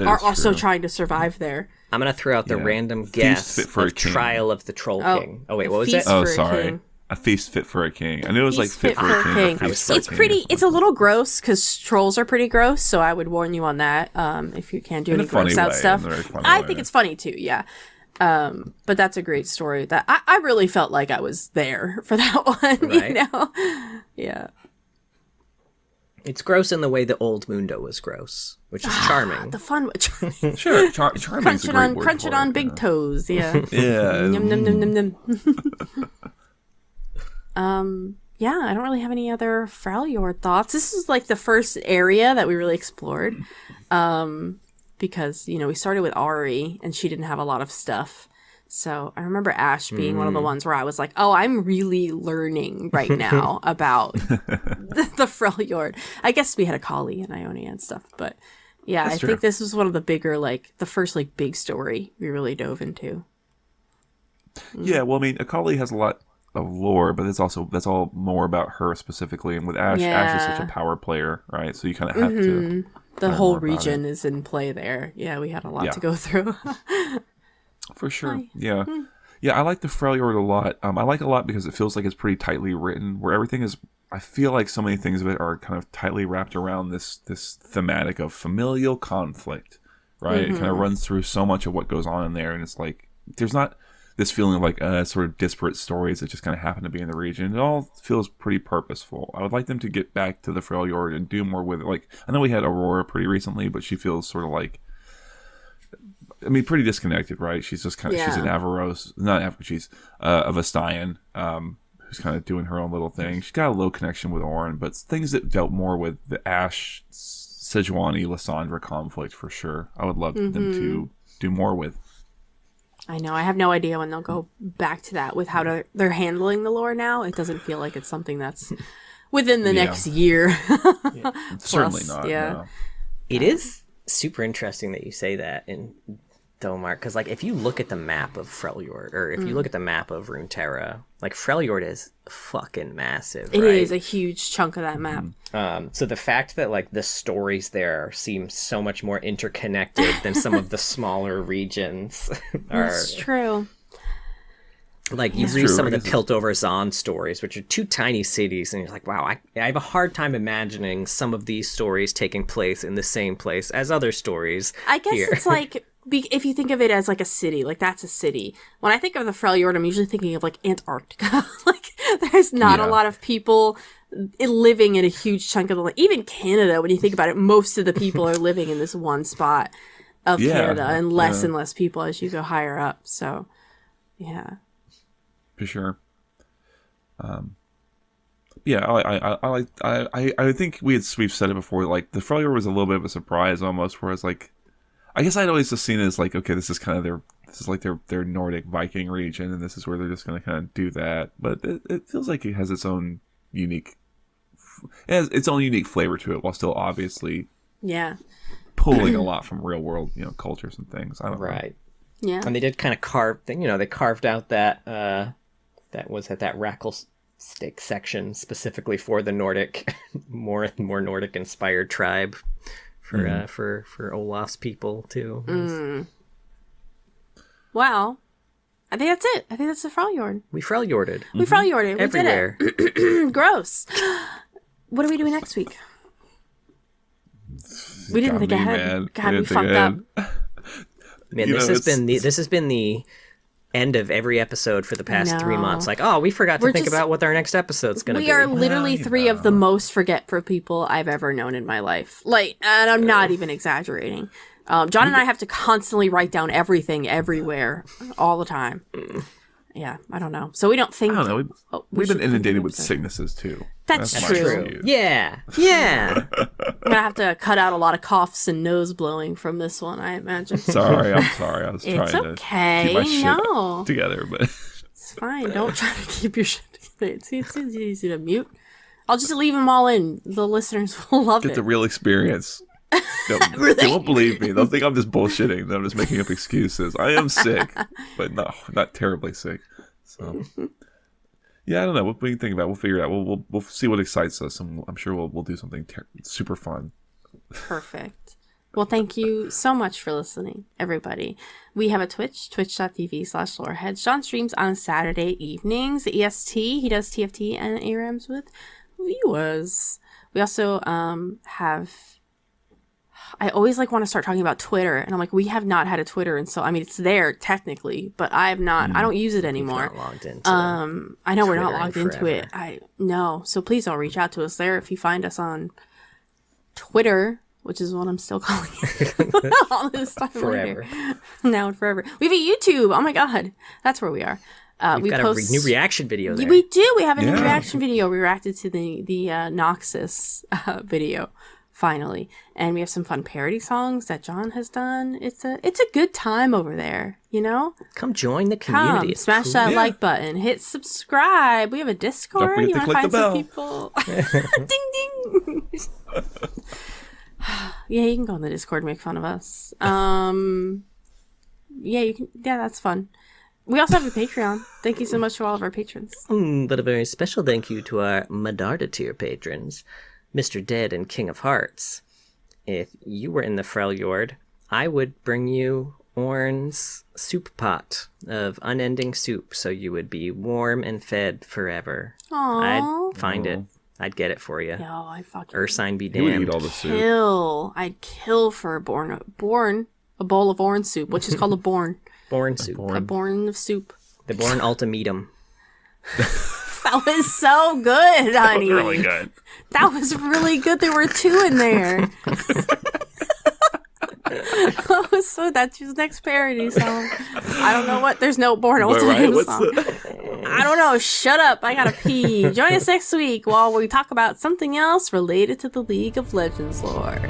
are also trying to survive there.
I'm gonna throw out the random guess of Trial of the Troll King. Oh wait, what was it?
Oh, sorry. A feast fit for a king. I knew it was like fit for a king.
It's a little gross because trolls are pretty gross, so I would warn you on that. If you can't do any gross out stuff, I think it's funny too. Yeah, but that's a great story. That I really felt like I was there for that one. Right. You know, yeah.
It's gross in the way the old Mundo was gross, which is charming.
The fun, charming.
Sure, charming is a great word
crunch it on big toes. Yeah.
Yeah.
Yum, num, num, num, num. Yeah, I don't really have any other Freljord thoughts. This is like the first area that we really explored. Because, we started with Ari and she didn't have a lot of stuff. So I remember Ash being one of the ones where I was like, oh, I'm really learning right now about the Freljord. I guess we had a Kali and Ionia and stuff, but yeah, I think this was one of the bigger, like the first like big story we really dove into.
Yeah, well, I mean, Akali has a lot of lore, but that's all more about her specifically. And with Ash, Ash is such a power player, right? So you kind of have to.
The whole region is in play there. Yeah, we had a lot to go through.
For sure. Yeah. Yeah, I like the Freljord a lot. I like it a lot because it feels like it's pretty tightly written, where everything is. I feel like so many things of it are kind of tightly wrapped around this thematic of familial conflict, right? It kind of runs through so much of what goes on in there, and it's like there's not this feeling of like sort of disparate stories that just kind of happen to be in the region. It all feels pretty purposeful. I would like them to get back to the Freljord and do more with it. Like, I know we had Aurora pretty recently, but she feels sort of like, I mean, pretty disconnected, right? She's just kind of, she's an she's a Vestayan, who's kind of doing her own little thing. She's got a low connection with Orin, but things that dealt more with the Ash, Sejuani, Lysandra conflict for sure. I would love them to do more with.
I know. I have no idea when they'll go back to that with how they're handling the lore now. It doesn't feel like it's something that's within the next year.
Certainly not.
Yeah.
No.
It is super interesting that you say that in Domar, because like if you look at the map of Freljord, or if you look at the map of Runeterra, like Freljord is fucking massive.
It is a huge chunk of that map.
So the fact that like the stories there seem so much more interconnected than some of the smaller regions are.
That's true.
Like you read some of the Piltover Zon stories, which are two tiny cities, and you're like, wow, I have a hard time imagining some of these stories taking place in the same place as other stories.
I guess it's like, if you think of it as like a city, like that's a city. When I think of the Freljord, I'm usually thinking of like Antarctica. Like there's not a lot of people living in a huge chunk of the land. Even Canada, when you think about it, most of the people are living in this one spot of Canada, and less people as you go higher up. So, yeah.
For sure. I think we've said it before. Like the Freljord was a little bit of a surprise almost. Whereas like, I guess I'd always just seen it as like, okay, this is kind of their Nordic Viking region, and this is where they're just going to kind of do that. But it feels like it has its own unique flavor to it, while still obviously pulling a lot from real world cultures and things. I don't know.
Yeah,
and they did kind of they carved out that that Racklestick section specifically for the Nordic, more Nordic inspired tribe for Olaf's people too.
Wow, I think that's it. I think that's the Freljord.
We Freljorded.
We Freljorded. We
everywhere.
Did it. Gross. What are we doing next week? We didn't think ahead.
Man.
God, we fucked up.
Man, this has been the end of every episode for the past 3 months. Like, oh, we forgot to think about what our next episode's going to be.
We are literally three of the most forgetful people I've ever known in my life. Like, and I'm not even exaggerating. John and I have to constantly write down everything, everywhere, all the time. Yeah, I don't know. So we don't think.
I don't know. We've been inundated with sicknesses too.
That's
my
true.
excuse.
Yeah.
I'm gonna have to cut out a lot of coughs and nose blowing from this one, I imagine.
Sorry, I'm sorry. I was
It's
trying
okay.
to keep my shit
No.
together, but
It's fine. Don't try to keep your shit together. It's easy to mute. I'll just leave them all in. The listeners will love
get
it.
the real experience.
Really?
They won't believe me. They'll think I'm just bullshitting. That I'm just making up excuses. I am sick, but not terribly sick. So, yeah, I don't know. What we can think about? We'll figure it out. We'll see what excites us, and I'm sure we'll do something super fun.
Perfect. Well, thank you so much for listening, everybody. We have a Twitch, twitch.tv/loreheads. John streams on Saturday evenings, EST. He does TFT and ARAMs with viewers. We also have... I always want to start talking about Twitter, and I'm like, we have not had a Twitter, and so it's there technically, but I have not. I don't use it anymore.
Not logged into
I know we're not
Twitter
logged
in
into it. I know. So please don't reach out to us there. If you find us on Twitter, which is what I'm still calling it all this time
forever.
later. Now and forever. We have a YouTube. Oh my god, that's where we are.
We've got a new reaction video there.
We do. We have a new reaction video. We reacted to the Noxus video. Finally, and we have some fun parody songs that John has done. It's a good time over there,
Come join the community.
Come, smash that like button, hit subscribe. We have a Discord.
Don't
You
forget
want
to
to
click
find
the
some people? Ding ding. Yeah, you can go on the Discord and make fun of us. Yeah, you can. Yeah, that's fun. We also have a Patreon. Thank you so much to all of our patrons.
But a very special thank you to our Medarda tier patrons. Mr. Dead and King of Hearts. If you were in the Freljord, I would bring you Orn's soup pot of unending soup, so you would be warm and fed forever.
Aww.
I'd find it. I'd get it for you.
No, I fucking
Ursine be
You would
damned.
eat all the soup.
kill. I'd kill for a bowl of Orn soup, which is called a born.
Born soup.
A born of soup.
The Born Ultimatum.
That was so good, honey.
That was really good.
That was really good. There were 2 in there. That's his next parody song. I don't know what. There's no Born Ultimatum song. I don't know. Shut up. I gotta pee. Join us next week while we talk about something else related to the League of Legends lore.